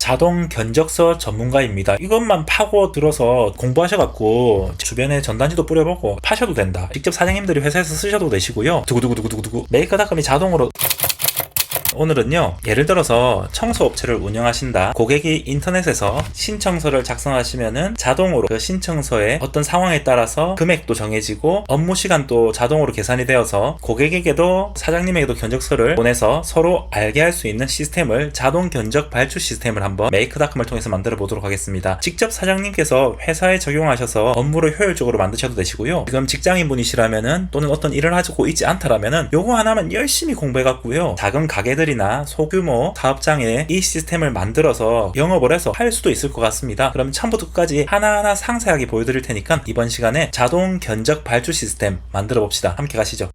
자동 견적서 전문가입니다. 이것만 파고 들어서 공부하셔갖고 주변에 전단지도 뿌려보고 파셔도 된다. 직접 사장님들이 회사에서 쓰셔도 되시고요. 두구두구두구두구 메이커닷컴이 자동으로. 오늘은요, 예를 들어서 청소업체를 운영하신다. 고객이 인터넷에서 신청서를 작성하시면은 자동으로 그 신청서의 어떤 상황에 따라서 금액도 정해지고 업무 시간도 자동으로 계산이 되어서 고객에게도 사장님에게도 견적서를 보내서 서로 알게 할 수 있는 시스템을, 자동 견적 발주 시스템을 한번 메이커닷컴을 통해서 만들어 보도록 하겠습니다. 직접 사장님께서 회사에 적용하셔서 업무를 효율적으로 만드셔도 되시고요. 지금 직장인분이시라면은 또는 어떤 일을 하고 있지 않다라면은 요거 하나만 열심히 공부해갖고요, 작은 가게들 이나 소규모 사업장에 이 시스템을 만들어서 영업을 해서 할 수도 있을 것 같습니다. 그럼 처음부터 끝까지 하나하나 상세하게 보여드릴 테니까 이번 시간에 자동 견적 발주 시스템 만들어 봅시다. 함께 가시죠.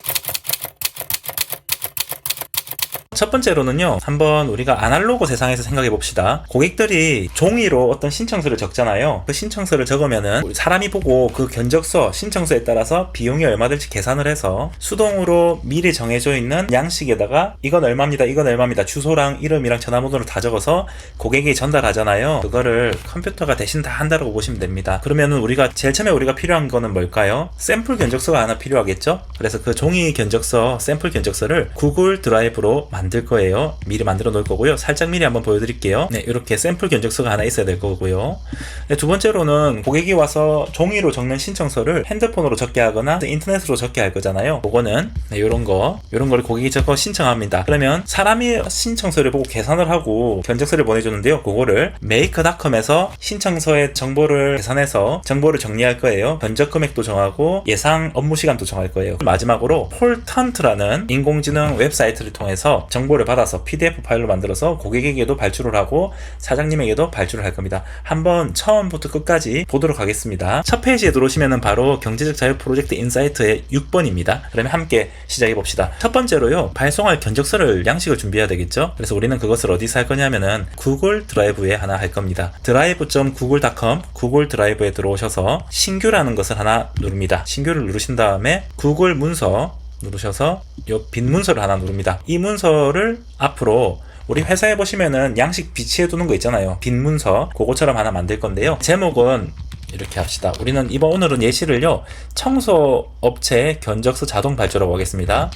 첫 번째로는요, 한번 우리가 아날로그 세상에서 생각해 봅시다. 고객들이 종이로 어떤 신청서를 적잖아요. 그 신청서를 적으면은 우리 사람이 보고 그 견적서, 신청서에 따라서 비용이 얼마 될지 계산을 해서 수동으로 미리 정해져 있는 양식에다가 이건 얼마입니다, 이건 얼마입니다, 주소랑 이름이랑 전화번호를 다 적어서 고객에게 전달하잖아요. 그거를 컴퓨터가 대신 다 한다고 보시면 됩니다. 그러면은 우리가 제일 처음에 우리가 필요한 거는 뭘까요? 샘플 견적서가 하나 필요하겠죠? 그래서 그 종이 견적서, 샘플 견적서를 구글 드라이브로 만들 거예요. 미리 만들어 놓을 거고요. 살짝 미리 한번 보여드릴게요. 네, 이렇게 샘플 견적서가 하나 있어야 될 거고요. 네, 두 번째로는 고객이 와서 종이로 적는 신청서를 핸드폰으로 적게 하거나 인터넷으로 적게 할 거잖아요. 그거는 이런 거를 고객이 적어 신청합니다. 그러면 사람이 신청서를 보고 계산을 하고 견적서를 보내주는데요. 그거를 메이커닷컴에서 신청서의 정보를 계산해서 정보를 정리할 거예요. 견적 금액도 정하고 예상 업무 시간도 정할 거예요. 마지막으로 폴턴트라는 인공지능 웹사이트를 통해서 정보를 받아서 PDF 파일로 만들어서 고객에게도 발주를 하고 사장님에게도 발주를 할 겁니다. 한번 처음부터 끝까지 보도록 하겠습니다. 첫 페이지에 들어오시면 바로 경제적 자유 프로젝트 인사이트의 6번입니다. 그러면 함께 시작해 봅시다. 첫 번째로요, 발송할 견적서를 양식을 준비해야 되겠죠. 그래서 우리는 그것을 어디서 할 거냐면은 구글 드라이브에 하나 할 겁니다. drive.google.com 구글 드라이브에 들어오셔서 신규라는 것을 하나 누릅니다. 신규를 누르신 다음에 구글 문서 누르셔서 요 빈 문서를 하나 누릅니다. 이 문서를 앞으로 우리 회사에 보시면은 양식 비치해 두는 거 있잖아요. 빈 문서, 그거처럼 하나 만들 건데요. 제목은 이렇게 합시다. 우리는 오늘은 예시를요, 청소업체 견적서 자동 발주라고 하겠습니다.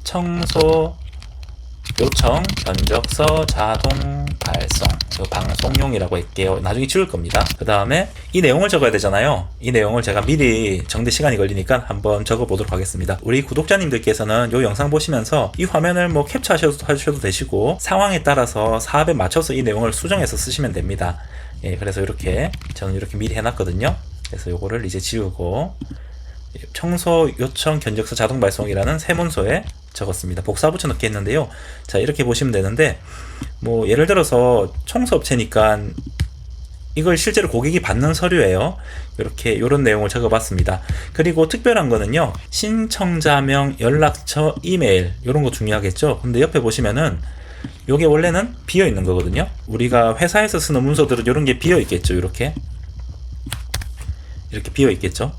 청소 요청 견적서 자동 발송, 방송용이라고 할게요. 나중에 지울 겁니다. 그 다음에 이 내용을 적어야 되잖아요. 이 내용을 제가 미리 정대 시간이 걸리니까 한번 적어 보도록 하겠습니다. 우리 구독자님들께서는 이 영상 보시면서 이 화면을 캡처하셔도 되시고 상황에 따라서 사업에 맞춰서 이 내용을 수정해서 쓰시면 됩니다. 예, 그래서 저는 이렇게 미리 해놨거든요. 그래서 요거를 이제 지우고 청소 요청 견적서 자동 발송이라는 새 문서에 적었습니다. 복사 붙여넣기 했는데요. 자, 이렇게 보시면 되는데, 예를 들어서 청소업체니까 이걸 실제로 고객이 받는 서류예요. 이런 내용을 적어봤습니다. 그리고 특별한 거는요, 신청자명, 연락처, 이메일 이런 거 중요하겠죠. 근데 옆에 보시면은 요게 원래는 비어 있는 거거든요. 우리가 회사에서 쓰는 문서들은 이런 게 비어 있겠죠. 이렇게 비어 있겠죠.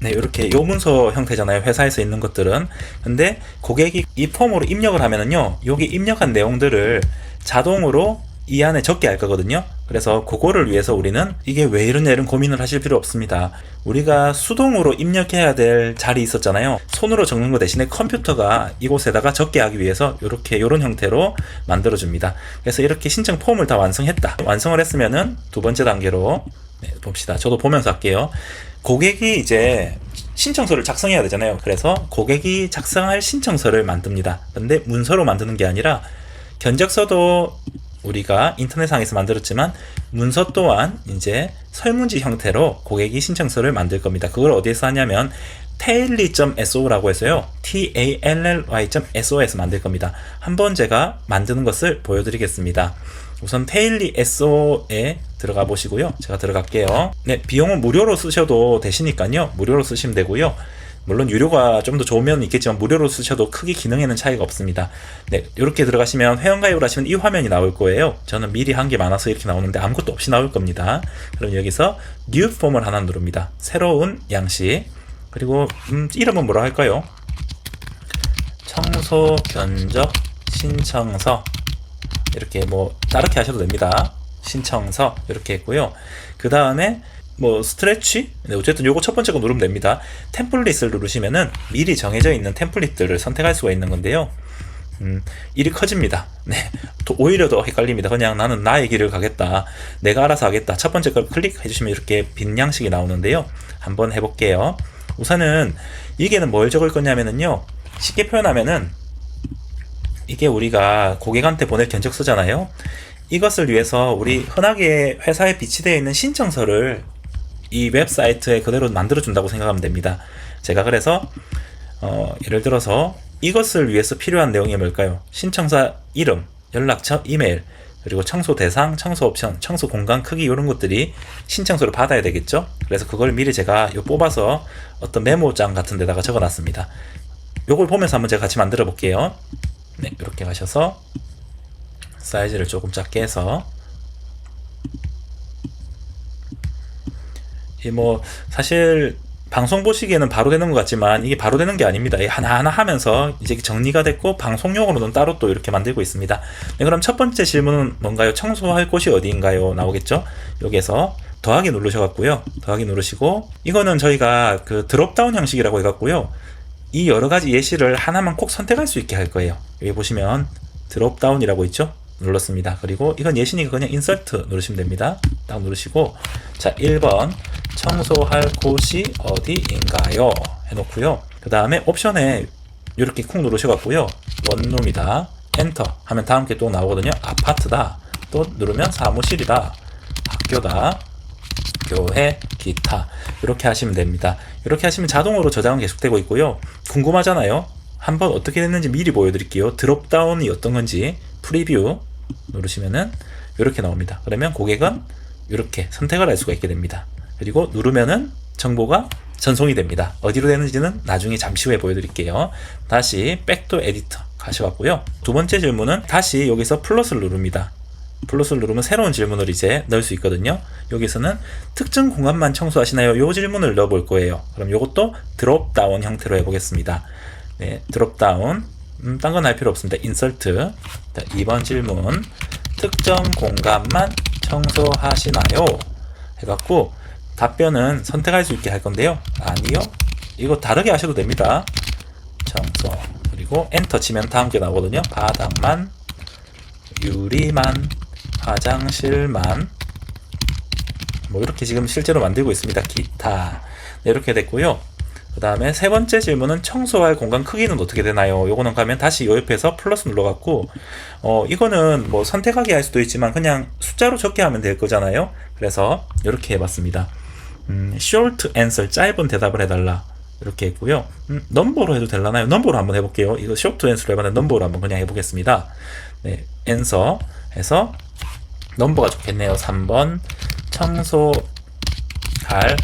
네, 이렇게 요 문서 형태잖아요. 회사에서 있는 것들은. 근데 고객이 이 폼으로 입력을 하면은요, 여기 입력한 내용들을 자동으로 이 안에 적게 할 거거든요. 그래서 그거를 위해서 우리는 이게 왜 이런 고민을 하실 필요 없습니다. 우리가 수동으로 입력해야 될 자리 있었잖아요. 손으로 적는 거 대신에 컴퓨터가 이곳에다가 적게 하기 위해서 이런 형태로 만들어줍니다. 그래서 이렇게 신청 폼을 다 완성했다. 완성을 했으면은 두 번째 단계로 봅시다. 저도 보면서 할게요. 고객이 이제 신청서를 작성해야 되잖아요. 그래서 고객이 작성할 신청서를 만듭니다. 근데 문서로 만드는 게 아니라 견적서도 우리가 인터넷상에서 만들었지만 문서 또한 이제 설문지 형태로 고객이 신청서를 만들 겁니다. 그걸 어디에서 하냐면 tailly.so라고 해서요, tally.so에서 만들 겁니다. 한번 제가 만드는 것을 보여드리겠습니다. 우선 tailly SO에 들어가 보시고요. 제가 들어갈게요. 네, 비용은 무료로 쓰셔도 되시니까요. 무료로 쓰시면 되고요. 물론 유료가 좀 더 좋은 면은 있겠지만 무료로 쓰셔도 크게 기능에는 차이가 없습니다. 네, 이렇게 들어가시면 회원가입을 하시면 이 화면이 나올 거예요. 저는 미리 한 게 많아서 이렇게 나오는데 아무것도 없이 나올 겁니다. 그럼 여기서 New Form을 하나 누릅니다. 새로운 양식. 그리고 이름은 뭐라 할까요? 청소 견적 신청서 이렇게 뭐 다르게 하셔도 됩니다. 신청서 이렇게 했고요. 그 다음에 뭐 스트레치? 네, 어쨌든 요거 첫 번째 거 누르면 됩니다. 템플릿을 누르시면은 미리 정해져 있는 템플릿들을 선택할 수가 있는 건데요. 일이 커집니다. 네, 오히려 더 헷갈립니다. 그냥 나는 나의 길을 가겠다, 내가 알아서 하겠다. 첫 번째 걸 클릭해 주시면 이렇게 빈 양식이 나오는데요. 한번 해볼게요. 우선은 이게는 뭘 적을 거냐면은요, 쉽게 표현하면은 이게 우리가 고객한테 보낼 견적서잖아요. 이것을 위해서 우리 흔하게 회사에 비치되어 있는 신청서를 이 웹사이트에 그대로 만들어 준다고 생각하면 됩니다. 제가 그래서 예를 들어서 이것을 위해서 필요한 내용이 뭘까요? 신청자 이름, 연락처, 이메일, 그리고 청소 대상, 청소 옵션, 청소 공간 크기 이런 것들이 신청서를 받아야 되겠죠? 그래서 그걸 미리 제가 뽑아서 어떤 메모장 같은 데다가 적어 놨습니다. 요걸 보면서 한번 제가 같이 만들어 볼게요. 네, 이렇게 가셔서 사이즈를 조금 작게 해서, 사실 방송 보시기에는 바로 되는 것 같지만 이게 바로 되는 게 아닙니다. 하나하나 하면서 이제 정리가 됐고 방송용으로는 따로 또 이렇게 만들고 있습니다. 네, 그럼 첫 번째 질문은 뭔가요? 청소할 곳이 어디인가요? 나오겠죠? 여기에서 더하기 누르셔갖고요. 더하기 누르시고, 이거는 저희가 그 드롭다운 형식이라고 해갖고요, 이 여러 가지 예시를 하나만 꼭 선택할 수 있게 할 거예요. 여기 보시면 드롭다운이라고 있죠? 눌렀습니다. 그리고 이건 예시니까 그냥 인서트 누르시면 됩니다. 딱 누르시고, 자, 1번 청소할 곳이 어디인가요? 해놓고요. 그 다음에 옵션에 이렇게 쿵 누르셔갖고요, 원룸이다, 엔터 하면 다음 게 또 나오거든요. 아파트다, 또 누르면 사무실이다, 학교다, 교회, 기타, 이렇게 하시면 됩니다. 이렇게 하시면 자동으로 저장은 계속되고 있고요. 궁금하잖아요. 한번 어떻게 됐는지 미리 보여드릴게요. 드롭다운이 어떤 건지 프리뷰 누르시면은 이렇게 나옵니다. 그러면 고객은 이렇게 선택을 할 수가 있게 됩니다. 그리고 누르면은 정보가 전송이 됩니다. 어디로 되는지는 나중에 잠시 후에 보여드릴게요. 다시 백도 에디터 가셔갖고요. 두 번째 질문은 다시 여기서 플러스를 누릅니다. 플러스를 누르면 새로운 질문을 이제 넣을 수 있거든요. 여기서는 특정 공간만 청소하시나요? 요 질문을 넣어볼 거예요. 그럼 요것도 드롭다운 형태로 해보겠습니다. 네, 드롭다운. 딴 건 할 필요 없습니다. 인설트. 자, 2번 질문. 특정 공간만 청소하시나요? 해갖고 답변은 선택할 수 있게 할 건데요. 아니요. 이거 다르게 하셔도 됩니다. 청소. 그리고 엔터 치면 다음 게 나오거든요. 바닥만, 유리만, 화장실만, 뭐 이렇게 지금 실제로 만들고 있습니다. 기타. 네, 이렇게 됐고요. 그 다음에 세 번째 질문은 청소할 공간 크기는 어떻게 되나요? 요거는 가면 다시 요 옆에서 플러스 눌러갖고, 이거는 뭐 선택하게 할 수도 있지만 그냥 숫자로 적게 하면 될 거잖아요. 그래서 이렇게 해봤습니다. short answer, 짧은 대답을 해달라, 이렇게 했고요. 넘버로 해도 되려나요? 넘버로 한번 해볼게요. 이거 short answer로 해봤는데 넘버로 한번 그냥 해보겠습니다. 네, answer 해서 넘버가 좋겠네요. 3번 청소할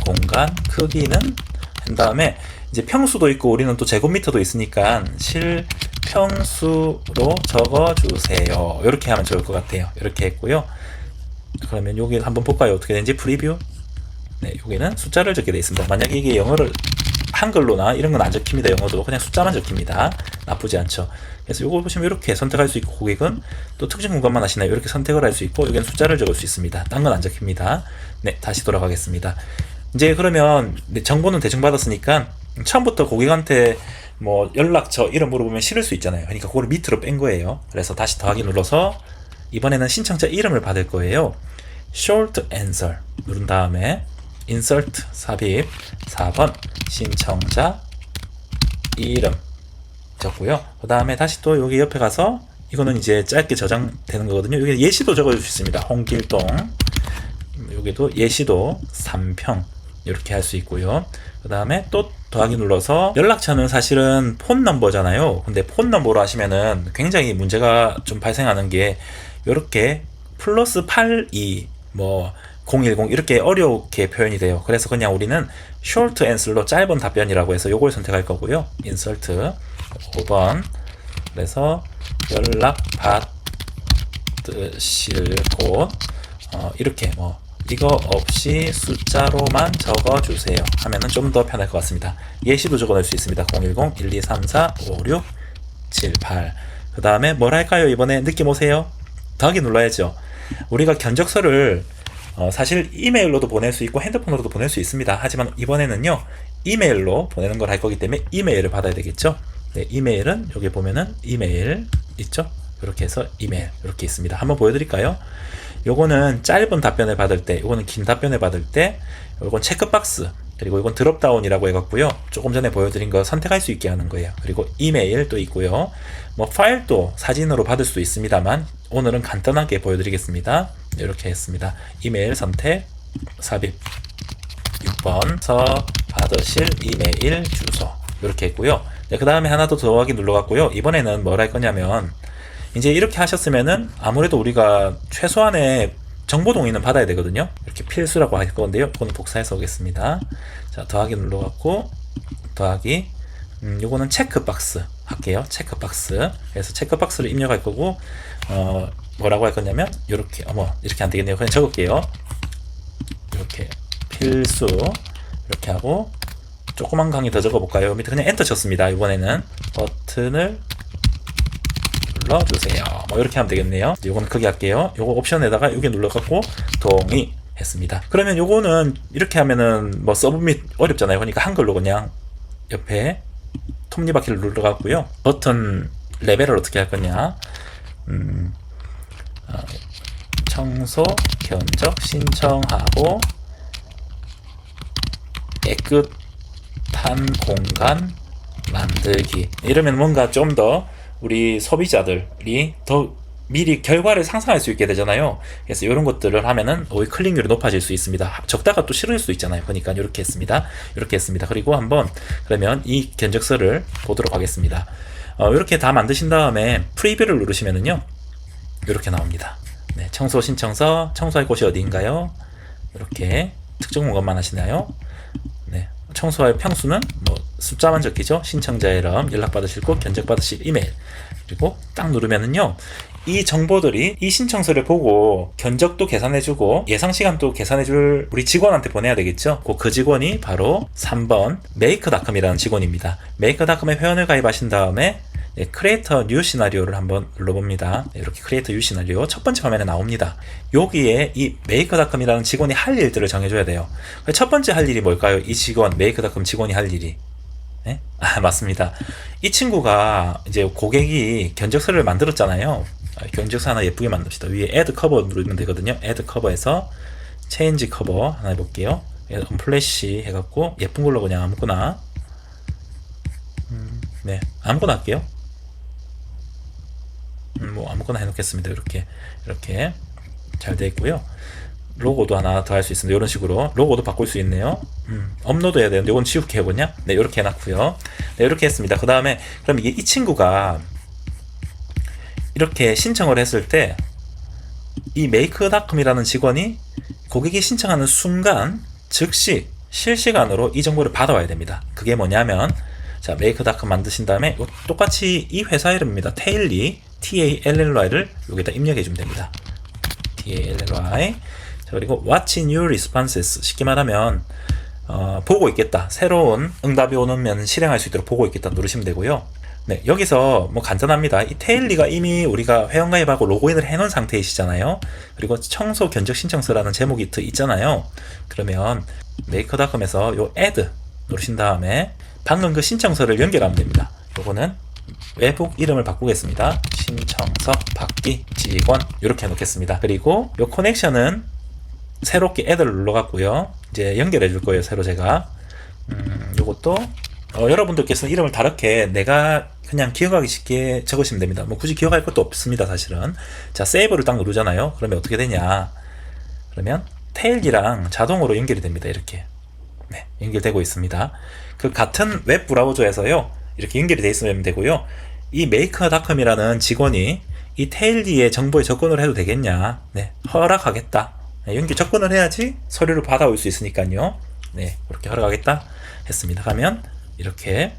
공간 크기는, 한 다음에 이제 평수도 있고 우리는 또 제곱미터도 있으니까 실평수로 적어주세요. 이렇게 하면 좋을 것 같아요. 이렇게 했고요. 그러면 여기 한번 볼까요? 어떻게 되는지. 프리뷰. 네, 여기는 숫자를 적게 되어 있습니다. 만약에 이게 영어를 한글로나 이런 건 안 적힙니다. 영어도 그냥 숫자만 적힙니다. 나쁘지 않죠. 그래서 이거 보시면 이렇게 선택할 수 있고, 고객은 또 특정 공간만 하시나요? 이렇게 선택을 할 수 있고, 여기는 숫자를 적을 수 있습니다. 딴 건 안 적힙니다. 네, 다시 돌아가겠습니다. 이제 그러면 정보는 대충 받았으니까 처음부터 고객한테 뭐 연락처 이름 물어보면 싫을 수 있잖아요. 그러니까 그걸 밑으로 뺀 거예요. 그래서 다시 더하기 눌러서 이번에는 신청자 이름을 받을 거예요. short answer 누른 다음에 insert 삽입 4번 신청자 이름 적고요. 그 다음에 다시 또 여기 옆에 가서, 이거는 이제 짧게 저장되는 거거든요. 여기 예시도 적어줄 수 있습니다. 홍길동. 여기도 예시도 3평 이렇게 할 수 있고요. 그 다음에 또 더하기 눌러서, 연락처는 사실은 폰 넘버잖아요. 근데 폰 넘버로 하시면은 굉장히 문제가 좀 발생하는 게, 이렇게 플러스 82 뭐 010 이렇게 어렵게 표현이 돼요. 그래서 그냥 우리는 short answer로 짧은 답변이라고 해서 요걸 선택할 거고요. insert 5번. 그래서 연락 받으실 곳, 이렇게 뭐 이거 없이 숫자로만 적어주세요 하면은 좀 더 편할 것 같습니다. 예시도 적어낼 수 있습니다. 010 1234 56 7, 8. 그 다음에 뭘 할까요? 이번에 느낌 오세요? 더하기 눌러야죠. 우리가 견적서를 사실 이메일로도 보낼 수 있고 핸드폰으로도 보낼 수 있습니다. 하지만 이번에는요, 이메일로 보내는 걸 할 거기 때문에 이메일을 받아야 되겠죠. 네, 이메일은 여기 보면은 이메일 있죠. 이렇게 해서 이메일 이렇게 있습니다. 한번 보여드릴까요? 요거는 짧은 답변을 받을 때, 요거는 긴 답변을 받을 때, 요건 체크박스, 그리고 이건 드롭다운이라고 해갖고요, 조금 전에 보여드린 거 선택할 수 있게 하는 거예요. 그리고 이메일도 있고요, 뭐 파일도 사진으로 받을 수 있습니다만 오늘은 간단하게 보여드리겠습니다. 이렇게 했습니다. 이메일 선택, 삽입 6번서 받으실 이메일 주소 이렇게 했고요. 네, 그 다음에 하나 더 더하기 눌러갖고요, 이번에는 뭘 할 거냐면, 이제 이렇게 하셨으면은 아무래도 우리가 최소한의 정보 동의는 받아야 되거든요. 이렇게 필수라고 할 건데요, 이거는 복사해서 오겠습니다. 자, 더하기 눌러갖고 더하기, 요거는 체크박스 할게요. 체크박스. 그래서 체크박스를 입력할 거고, 뭐라고 할 거냐면 이렇게, 이렇게 안 되겠네요. 그냥 적을게요. 이렇게 필수 이렇게 하고, 조그만 강의 더 적어볼까요? 밑에 그냥 엔터 쳤습니다. 이번에는 버튼을 눌러주세요. 뭐 이렇게 하면 되겠네요. 요거는 크게 할게요. 요거 옵션에다가 여기 눌러갖고 동의 했습니다. 그러면 요거는 이렇게 하면은 뭐 서브밋 어렵잖아요. 그러니까 한글로 그냥 옆에 톱니바퀴를 눌러갖고요, 버튼 레벨을 어떻게 할 거냐, 청소 견적 신청하고 깨끗한 공간 만들기. 이러면 뭔가 좀 더 우리 소비자들이 더 미리 결과를 상상할 수 있게 되잖아요. 그래서 이런 것들을 하면은 오히려 클릭률이 높아질 수 있습니다. 적다가 또 싫을 수 있잖아요. 그러니까 이렇게 했습니다. 이렇게 했습니다. 그리고 한번 그러면 이 견적서를 보도록 하겠습니다. 이렇게 다 만드신 다음에 프리뷰를 누르시면은요, 이렇게 나옵니다. 네, 청소 신청서, 청소할 곳이 어디인가요? 이렇게 특정 공간만 하시나요? 네, 청소할 평수는 뭐 숫자만 적히죠. 신청자의 이름, 연락받으실 곳, 견적받으실 이메일. 그리고 딱 누르면은요, 이 정보들이 이 신청서를 보고 견적도 계산해주고 예상시간도 계산해줄 우리 직원한테 보내야 되겠죠. 그 직원이 바로 3번 메이크닷컴이라는 직원입니다. 메이크닷컴에 회원을 가입하신 다음에 크리에이터 뉴 시나리오를 한번 눌러봅니다. 이렇게 크리에이터 뉴 시나리오 첫 번째 화면에 나옵니다. 여기에 이 메이크닷컴이라는 직원이 할 일들을 정해줘야 돼요. 첫 번째 할 일이 뭘까요? 이 직원, 메이크닷컴 직원이 할 일이, 네? 맞습니다. 이 친구가 이제 고객이 견적서를 만들었잖아요. 견적서 하나 예쁘게 만듭시다. 위에 add cover 누르면 되거든요. add cover에서 change cover 하나 해볼게요. 언플래시 해갖고 예쁜 걸로 그냥 아무거나, 네, 아무거나 할게요. 뭐 아무거나 해놓겠습니다. 이렇게 잘 되어 있고요. 로고도 하나 더 할 수 있습니다. 이런 식으로 로고도 바꿀 수 있네요. 업로드 해야 되는데 이건 지우개 해보냐? 네, 이렇게 해놨고요. 네, 이렇게 했습니다. 그 다음에 그럼 이게 이 친구가 이렇게 신청을 했을 때 이 메이크닷컴이라는 직원이 고객이 신청하는 순간 즉시 실시간으로 이 정보를 받아와야 됩니다. 그게 뭐냐면, 자, 메이크닷컴 만드신 다음에 똑같이 이 회사 이름입니다. 테일리, TALLY를 여기다 입력해 주면 됩니다. TALLY. 자, 그리고 Watch New Responses. 쉽게 말하면 보고 있겠다. 새로운 응답이 오면 실행할 수 있도록 보고 있겠다 누르시면 되고요. 네, 여기서 뭐 간단합니다. 이 테일리가 이미 우리가 회원가입하고 로그인을 해놓은 상태이시잖아요. 그리고 청소 견적 신청서라는 제목이 있잖아요. 그러면 메이커닷컴에서 요 add 누르신 다음에 방금 그 신청서를 연결하면 됩니다. 요거는 외부 이름을 바꾸겠습니다. 신청서 받기 직원 이렇게 해놓겠습니다. 그리고 요 커넥션은 새롭게 add를 눌러갖고요, 이제 연결해 줄 거예요. 새로 제가 요것도 여러분들께서는 이름을 다르게 내가 그냥 기억하기 쉽게 적으시면 됩니다. 뭐 굳이 기억할 것도 없습니다, 사실은. 자, 세이브를 딱 누르잖아요. 그러면 어떻게 되냐? 그러면 테일리랑 자동으로 연결이 됩니다. 이렇게. 네, 연결되고 있습니다. 그 같은 웹 브라우저에서요, 이렇게 연결이 되어 있으면 되고요. 이 메이커닷컴이라는 직원이 이 테일리의 정보에 접근을 해도 되겠냐? 네, 허락하겠다. 네, 연결 접근을 해야지 서류를 받아올 수 있으니까요. 네, 그렇게 허락하겠다 했습니다. 하면 이렇게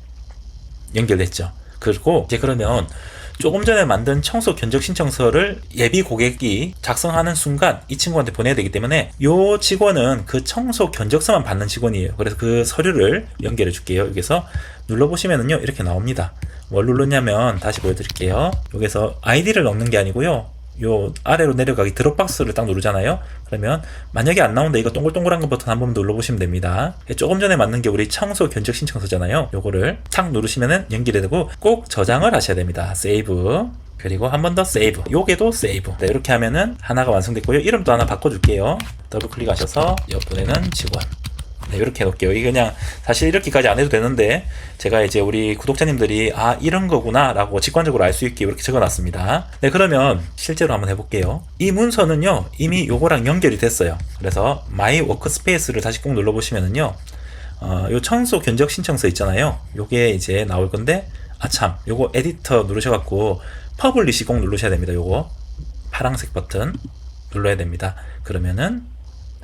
연결됐죠. 그리고 이제 그러면 조금 전에 만든 청소 견적 신청서를 예비 고객이 작성하는 순간 이 친구한테 보내야 되기 때문에 이 직원은 그 청소 견적서만 받는 직원이에요. 그래서 그 서류를 연결해 줄게요. 여기서 눌러보시면은요, 이렇게 나옵니다. 뭘 눌렀냐면 다시 보여드릴게요. 여기서 아이디를 넣는 게 아니고요. 요 아래로 내려가기 드롭박스를 딱 누르잖아요. 그러면 만약에 안 나온다 이거 동글동글한 거 버튼 한번 눌러보시면 됩니다. 조금 전에 만든 게 우리 청소 견적 신청서잖아요. 요거를 탁 누르시면은 연결이 되고 꼭 저장을 하셔야 됩니다. 세이브. 그리고 한 번 더 세이브. 요게도 세이브. 네, 이렇게 하면은 하나가 완성됐고요. 이름도 하나 바꿔줄게요. 더블 클릭하셔서 옆번에는 직원. 네, 이렇게 해놓을게요. 이게 그냥 사실 이렇게까지 안 해도 되는데 제가 이제 우리 구독자님들이 아 이런 거구나 라고 직관적으로 알 수 있게 이렇게 적어놨습니다. 네, 그러면 실제로 한번 해볼게요. 이 문서는요 이미 요거랑 연결이 됐어요. 그래서 마이 워크스페이스를 다시 꼭 눌러보시면은요 요 청소 견적 신청서 있잖아요. 요게 이제 나올 건데 아참 요거 에디터 누르셔갖고 퍼블리시 꼭 누르셔야 됩니다. 요거 파란색 버튼 눌러야 됩니다. 그러면은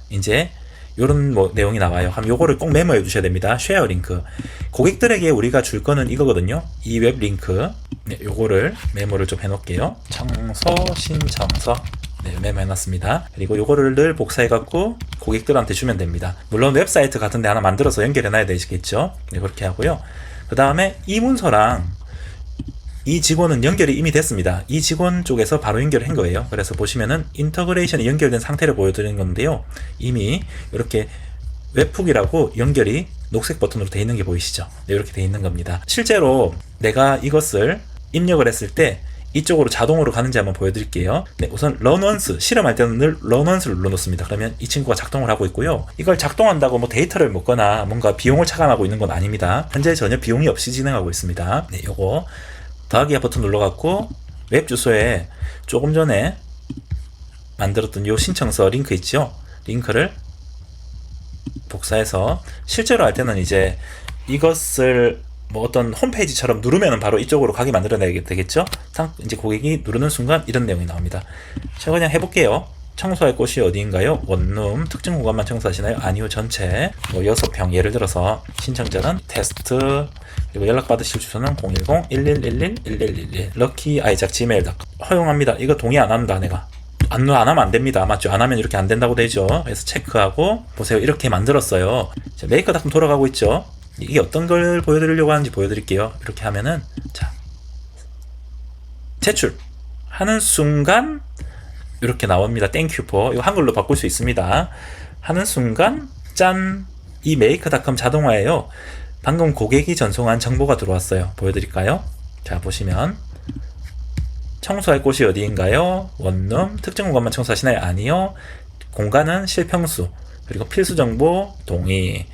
이제 요런 뭐 내용이 나와요. 그럼 요거를 꼭 메모해 두셔야 됩니다. 쉐어 링크. 고객들에게 우리가 줄 거는 이거거든요. 이 웹 링크. 네, 요거를 메모를 좀 해 놓을게요. 청소 신청서. 네, 메모해 놨습니다. 그리고 요거를 늘 복사해 갖고 고객들한테 주면 됩니다. 물론 웹사이트 같은 데 하나 만들어서 연결해 놔야 되겠죠. 네, 그렇게 하고요. 그 다음에 이 문서랑 이 직원은 연결이 이미 됐습니다. 이 직원 쪽에서 바로 연결을 한 거예요. 그래서 보시면은 인터그레이션이 연결된 상태를 보여드리는 건데요. 이미 이렇게 웹훅이라고 연결이 녹색 버튼으로 되어 있는 게 보이시죠? 네, 이렇게 되어 있는 겁니다. 실제로 내가 이것을 입력을 했을 때 이쪽으로 자동으로 가는지 한번 보여드릴게요. 네, 우선 run once, 실험할 때는 늘 run once를 눌러놓습니다. 그러면 이 친구가 작동을 하고 있고요. 이걸 작동한다고 뭐 데이터를 먹거나 뭔가 비용을 차감하고 있는 건 아닙니다. 현재 전혀 비용이 없이 진행하고 있습니다. 네, 요거 더하기 버튼 눌러갖고 웹 주소에 조금 전에 만들었던 요 신청서 링크 있죠? 링크를 복사해서 실제로 할 때는 이제 이것을 뭐 어떤 홈페이지처럼 누르면은 바로 이쪽으로 가게 만들어내야 되겠죠? 이제 고객이 누르는 순간 이런 내용이 나옵니다. 제가 그냥 해볼게요. 청소할 곳이 어디인가요? 원룸, 특정 공간만 청소하시나요? 아니요, 전체. 뭐 6평, 예를 들어서 신청자는 테스트, 그리고 연락받으실 주소는 010-1111-1111 luckyisaac@gmail.com 허용합니다. 이거 동의 안 한다, 내가. 안 하면 안 됩니다. 맞죠? 안 하면 이렇게 안 된다고 되죠. 그래서 체크하고, 보세요. 이렇게 만들었어요. 메이커닷컴 돌아가고 있죠? 이게 어떤 걸 보여드리려고 하는지 보여드릴게요. 이렇게 하면은, 자, 제출! 하는 순간, 이렇게 나옵니다. 땡큐포. 이거 한글로 바꿀 수 있습니다. 하는 순간 짠! 이 메이크닷컴 자동화예요. 방금 고객이 전송한 정보가 들어왔어요. 보여드릴까요? 자, 보시면 청소할 곳이 어디인가요? 원룸, 특정 공간만 청소하시나요? 아니요. 공간은 실평수, 그리고 필수 정보 동의.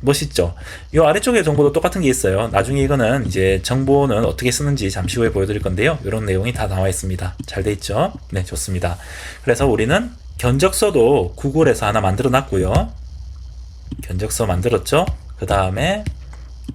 멋있죠? 이 아래쪽에 정보도 똑같은 게 있어요. 나중에 이거는 이제 정보는 어떻게 쓰는지 잠시 후에 보여드릴 건데요. 이런 내용이 다 나와 있습니다. 잘 돼 있죠? 네, 좋습니다. 그래서 우리는 견적서도 구글에서 하나 만들어 놨고요. 견적서 만들었죠? 그 다음에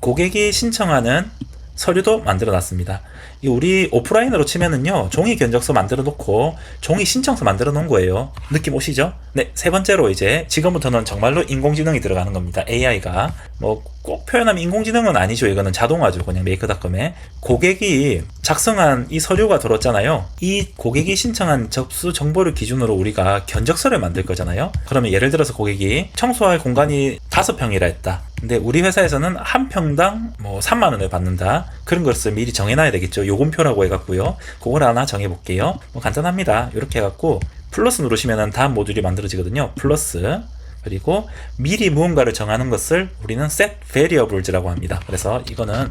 고객이 신청하는 서류도 만들어 놨습니다. 우리 오프라인으로 치면은요, 종이 견적서 만들어 놓고 종이 신청서 만들어 놓은 거예요. 느낌 오시죠? 네, 세 번째로 이제 지금부터는 정말로 인공지능이 들어가는 겁니다. AI가 뭐 꼭 표현하면 인공지능은 아니죠. 이거는 자동화죠. 그냥 메이크닷컴에 고객이 작성한 이 서류가 들어왔잖아요. 이 고객이 신청한 접수 정보를 기준으로 우리가 견적서를 만들 거잖아요. 그러면 예를 들어서 고객이 청소할 공간이 5평이라 했다. 근데 우리 회사에서는 한 평당 뭐 3만 원을 받는다. 그런 것을 미리 정해놔야 되겠죠. 요금표라고 해갖고요. 그걸 하나 정해볼게요. 뭐 간단합니다. 이렇게 해갖고 플러스 누르시면 다음 모듈이 만들어지거든요. 플러스. 그리고 미리 무언가를 정하는 것을 우리는 set variables라고 합니다. 그래서 이거는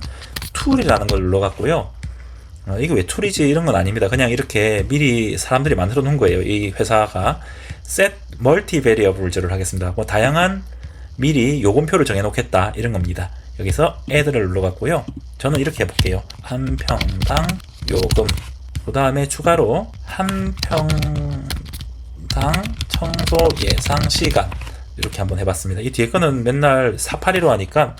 툴이라는 걸 눌러갖고요. 이게 왜 툴이지? 이런 건 아닙니다. 그냥 이렇게 미리 사람들이 만들어 놓은 거예요. 이 회사가 set multivariables를 하겠습니다. 뭐 다양한 미리 요금표를 정해 놓겠다 이런 겁니다. 여기서 add를 눌러갖고요. 저는 이렇게 해볼게요. 한 평당 요금. 그 다음에 추가로 한 평당 청소 예상 시간. 이렇게 한번 해봤습니다. 이 뒤에 거는 맨날 482로 하니까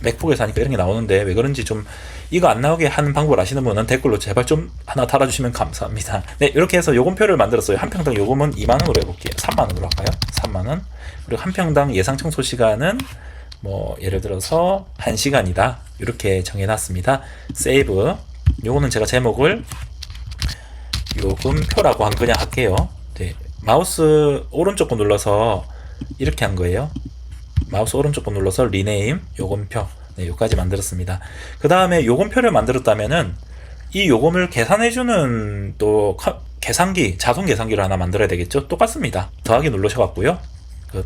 맥북에서 하니까 이런 게 나오는데 왜 그런지 좀 이거 안 나오게 하는 방법을 아시는 분은 댓글로 제발 좀 하나 달아주시면 감사합니다. 네, 이렇게 해서 요금표를 만들었어요. 한 평당 요금은 2만원으로 해볼게요. 3만원으로 할까요? 3만원. 그리고 한 평당 예상 청소 시간은 뭐 예를 들어서 1시간이다. 이렇게 정해놨습니다. 세이브. 요거는 제가 제목을 요금표라고 그냥 할게요. 네, 마우스 오른쪽 거 눌러서 이렇게 한 거예요. 마우스 오른쪽 거 눌러서 리네임 요금표. 네, 여기까지 만들었습니다. 그 다음에 요금표를 만들었다면은 이 요금을 계산해주는 또 계산기, 자동 계산기를 하나 만들어야 되겠죠. 똑같습니다. 더하기 누르셔갖고요.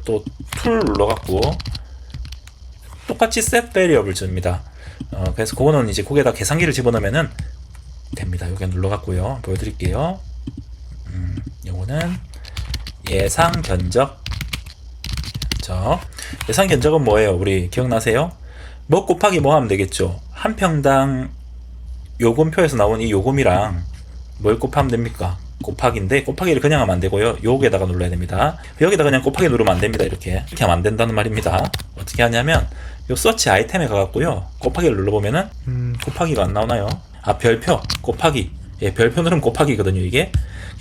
또 툴 눌러갖고 똑같이 set variable 줍니다. 그래서 그거는 이제 거기에다 계산기를 집어넣으면은 됩니다. 여기 눌러갖고요. 보여드릴게요. 요거는 예상 견적. 예상 견적은 뭐예요? 우리 기억나세요? 뭐 곱하기 뭐 하면 되겠죠? 한 평당 요금표에서 나온 이 요금이랑 뭘 곱하면 됩니까? 곱하기인데 곱하기를 그냥 하면 안 되고요. 여기에다가 눌러야 됩니다. 여기다 그냥 곱하기 누르면 안 됩니다. 이렇게 하면 안 된다는 말입니다. 어떻게 하냐면 요 서치 아이템에 가갖고요. 곱하기를 눌러보면은 곱하기가 안 나오나요? 아, 별표 곱하기. 예, 별표 누르면 곱하기거든요. 이게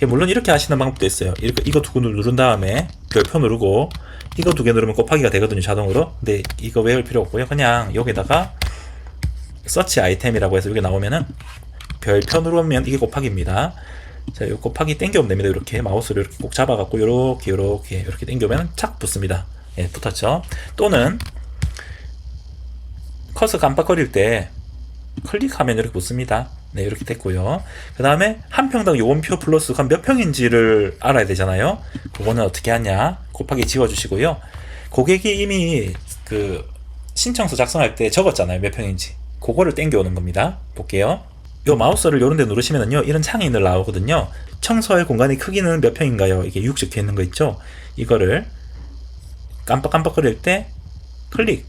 물론 이렇게 하시는 방법도 있어요. 이거 두 개 누른 다음에 별표 누르고 이거 두 개 누르면 곱하기가 되거든요, 자동으로. 근데 이거 외울 필요 없고요. 그냥 여기다가 서치 아이템이라고 해서 여기 나오면은 별표 누르면 이게 곱하기입니다. 자, 요 곱하기 땡겨오면 됩니다. 이렇게 마우스를 이렇게 꼭 잡아갖고 이렇게 땡겨오면 착 붙습니다. 예, 붙었죠. 또는 커서 깜빡거릴 때 클릭하면 이렇게 붙습니다. 네, 이렇게 됐고요. 그 다음에 한 평당 요금표 플러스가 몇 평인지를 알아야 되잖아요. 그거는 어떻게 하냐? 곱하기 지워주시고요. 고객이 이미 그 신청서 작성할 때 적었잖아요. 몇 평인지. 그거를 땡겨오는 겁니다. 볼게요. 요 마우스를 요런 데 누르시면은요, 이런 창이 늘 나오거든요. 청소할 공간의 크기는 몇 평인가요? 이게 6 적혀 있는 거 있죠? 이거를 깜빡깜빡거릴 때 클릭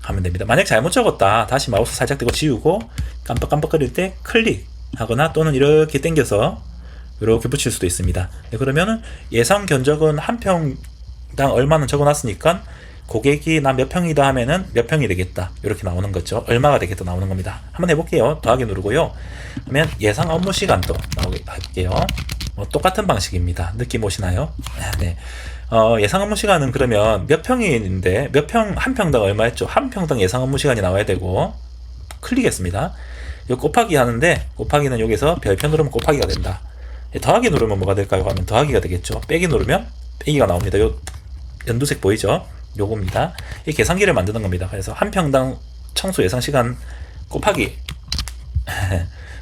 하면 됩니다. 만약 잘못 적었다, 다시 마우스 살짝 대고 지우고 깜빡깜빡거릴 때 클릭 하거나 또는 이렇게 당겨서 이렇게 붙일 수도 있습니다. 네, 그러면은 예상 견적은 한 평당 얼마는 적어놨으니까 고객이 나 몇 평이다 하면은 몇 평이 되겠다, 이렇게 나오는 거죠. 얼마가 되겠다 나오는 겁니다. 한번 해볼게요. 더하기 누르고요. 그러면 예상 업무 시간도 나오게 할게요. 똑같은 방식입니다. 느낌 오시나요? 네. 예상 업무 시간은 그러면 몇 평인데 한 평당 얼마였죠? 한 평당 예상 업무 시간이 나와야 되고 클릭했습니다. 요 곱하기 하는데 곱하기는 여기서 별표 누르면 곱하기가 된다. 더하기 누르면 뭐가 될까요? 하면 더하기가 되겠죠. 빼기 누르면 빼기가 나옵니다. 요 연두색 보이죠? 요겁니다. 이 계산기를 만드는 겁니다. 그래서 한 평당 청소 예상 시간 곱하기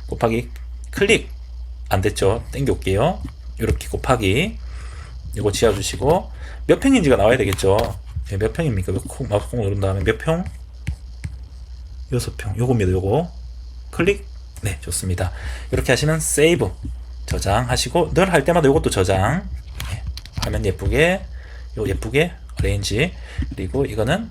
곱하기 클릭 안 됐죠? 땡겨 올게요. 이렇게 곱하기 이거 지어주시고 몇 평인지가 나와야 되겠죠. 몇 평입니까? 마우스 콩 누른 다음에 몇 평? 6평. 요겁니다. 요거 클릭. 네, 좋습니다. 이렇게 하시면 세이브 저장하시고 늘 할 때마다 요것도 저장. 네, 화면 예쁘게 어레인지. 그리고 이거는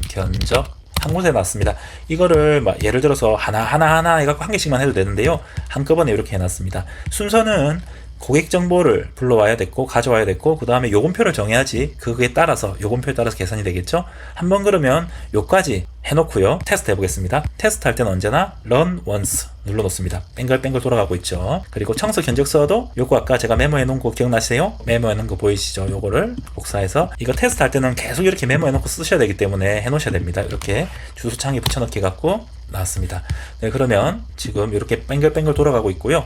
견적 한 곳에 놨습니다. 이거를 막 예를 들어서 하나 해갖고 한 개씩만 해도 되는데요. 한꺼번에 이렇게 해놨습니다. 순서는 고객 정보를 불러와야 됐고 가져와야 됐고 그 다음에 요금표를 정해야지 그거에 따라서 요금표에 따라서 계산이 되겠죠. 한번 그러면 요까지 해놓고요. 테스트 해보겠습니다. 테스트 할 때는 언제나 run once 눌러놓습니다. 뱅글뱅글 돌아가고 있죠. 그리고 청소 견적서도 요거 아까 제가 메모해 놓은 거 기억나세요? 메모해 놓은 거 보이시죠? 요거를 복사해서 이거 테스트 할 때는 계속 이렇게 메모해 놓고 쓰셔야 되기 때문에 해 놓으셔야 됩니다. 이렇게 주소창에 붙여넣기 갖고 나왔습니다. 네, 그러면 지금 이렇게 뱅글뱅글 돌아가고 있고요.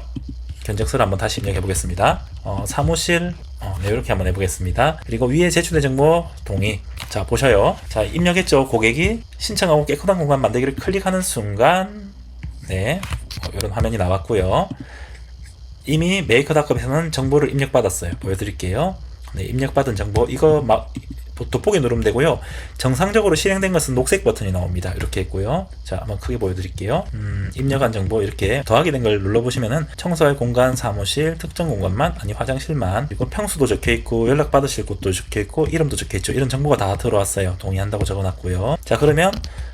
견적서를 한번 다시 입력해 보겠습니다. 사무실 네, 이렇게 한번 해보겠습니다. 그리고 위에 제출된 정보 동의. 자, 보셔요. 자, 입력했죠. 고객이 신청하고 깨끗한 공간 만들기를 클릭하는 순간 네, 이런 화면이 나왔고요. 이미 메이커닷컴에서는 정보를 입력받았어요. 보여드릴게요. 네, 입력받은 정보 이거 돋보기 누르면 되고요. 정상적으로 실행된 것은 녹색 버튼이 나옵니다. 이렇게 있고요. 자, 한번 크게 보여드릴게요. 입력한 정보 이렇게 더하기 된 걸 눌러보시면은 청소할 공간, 사무실, 특정 공간만, 아니 화장실만, 그리고 평수도 적혀있고 연락 받으실 곳도 적혀있고 이름도 적혀있죠. 이런 정보가 다 들어왔어요. 동의한다고 적어놨고요. 자, 그러면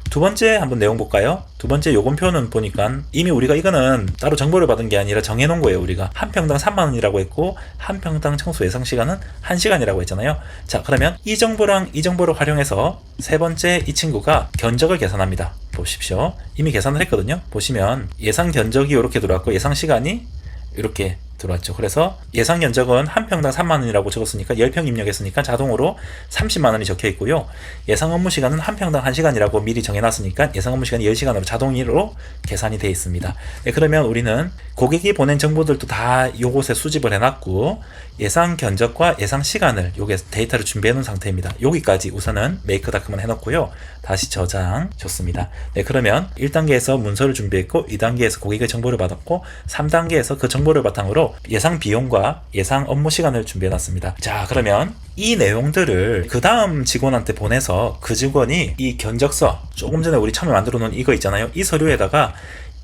두 번째 한번 내용 볼까요? 두 번째 요금표는 보니까 이미 우리가 이거는 따로 정보를 받은 게 아니라 정해놓은 거예요. 우리가 한 평당 3만원이라고 했고 한 평당 청소 예상 시간은 1시간이라고 했잖아요. 자, 그러면 이 정보랑 이 정보를 활용해서 세 번째 이 친구가 견적을 계산합니다. 보십시오. 이미 계산을 했거든요. 보시면 예상 견적이 이렇게 들어왔고 예상 시간이 이렇게 들어왔죠. 그래서 예상 견적은 한 평당 3만원이라고 적었으니까 10평 입력했으니까 자동으로 30만원이 적혀 있고요. 예상 업무 시간은 한 평당 1시간이라고 미리 정해놨으니까 예상 업무 시간이 10시간으로 자동으로 계산이 되어 있습니다. 네, 그러면 우리는 고객이 보낸 정보들도 다 요곳에 수집을 해놨고 예상 견적과 예상 시간을 요게 데이터를 준비해 놓은 상태입니다. 여기까지 우선은 메이크닷컴은 해놓고요. 다시 저장. 좋습니다. 네, 그러면 1단계에서 문서를 준비했고 2단계에서 고객의 정보를 받았고 3단계에서 그 정보를 바탕으로 예상 비용과 예상 업무 시간을 준비해 놨습니다. 자, 그러면 이 내용들을 그 다음 직원한테 보내서 그 직원이 이 견적서, 조금 전에 우리 처음에 만들어 놓은 이거 있잖아요. 이 서류에다가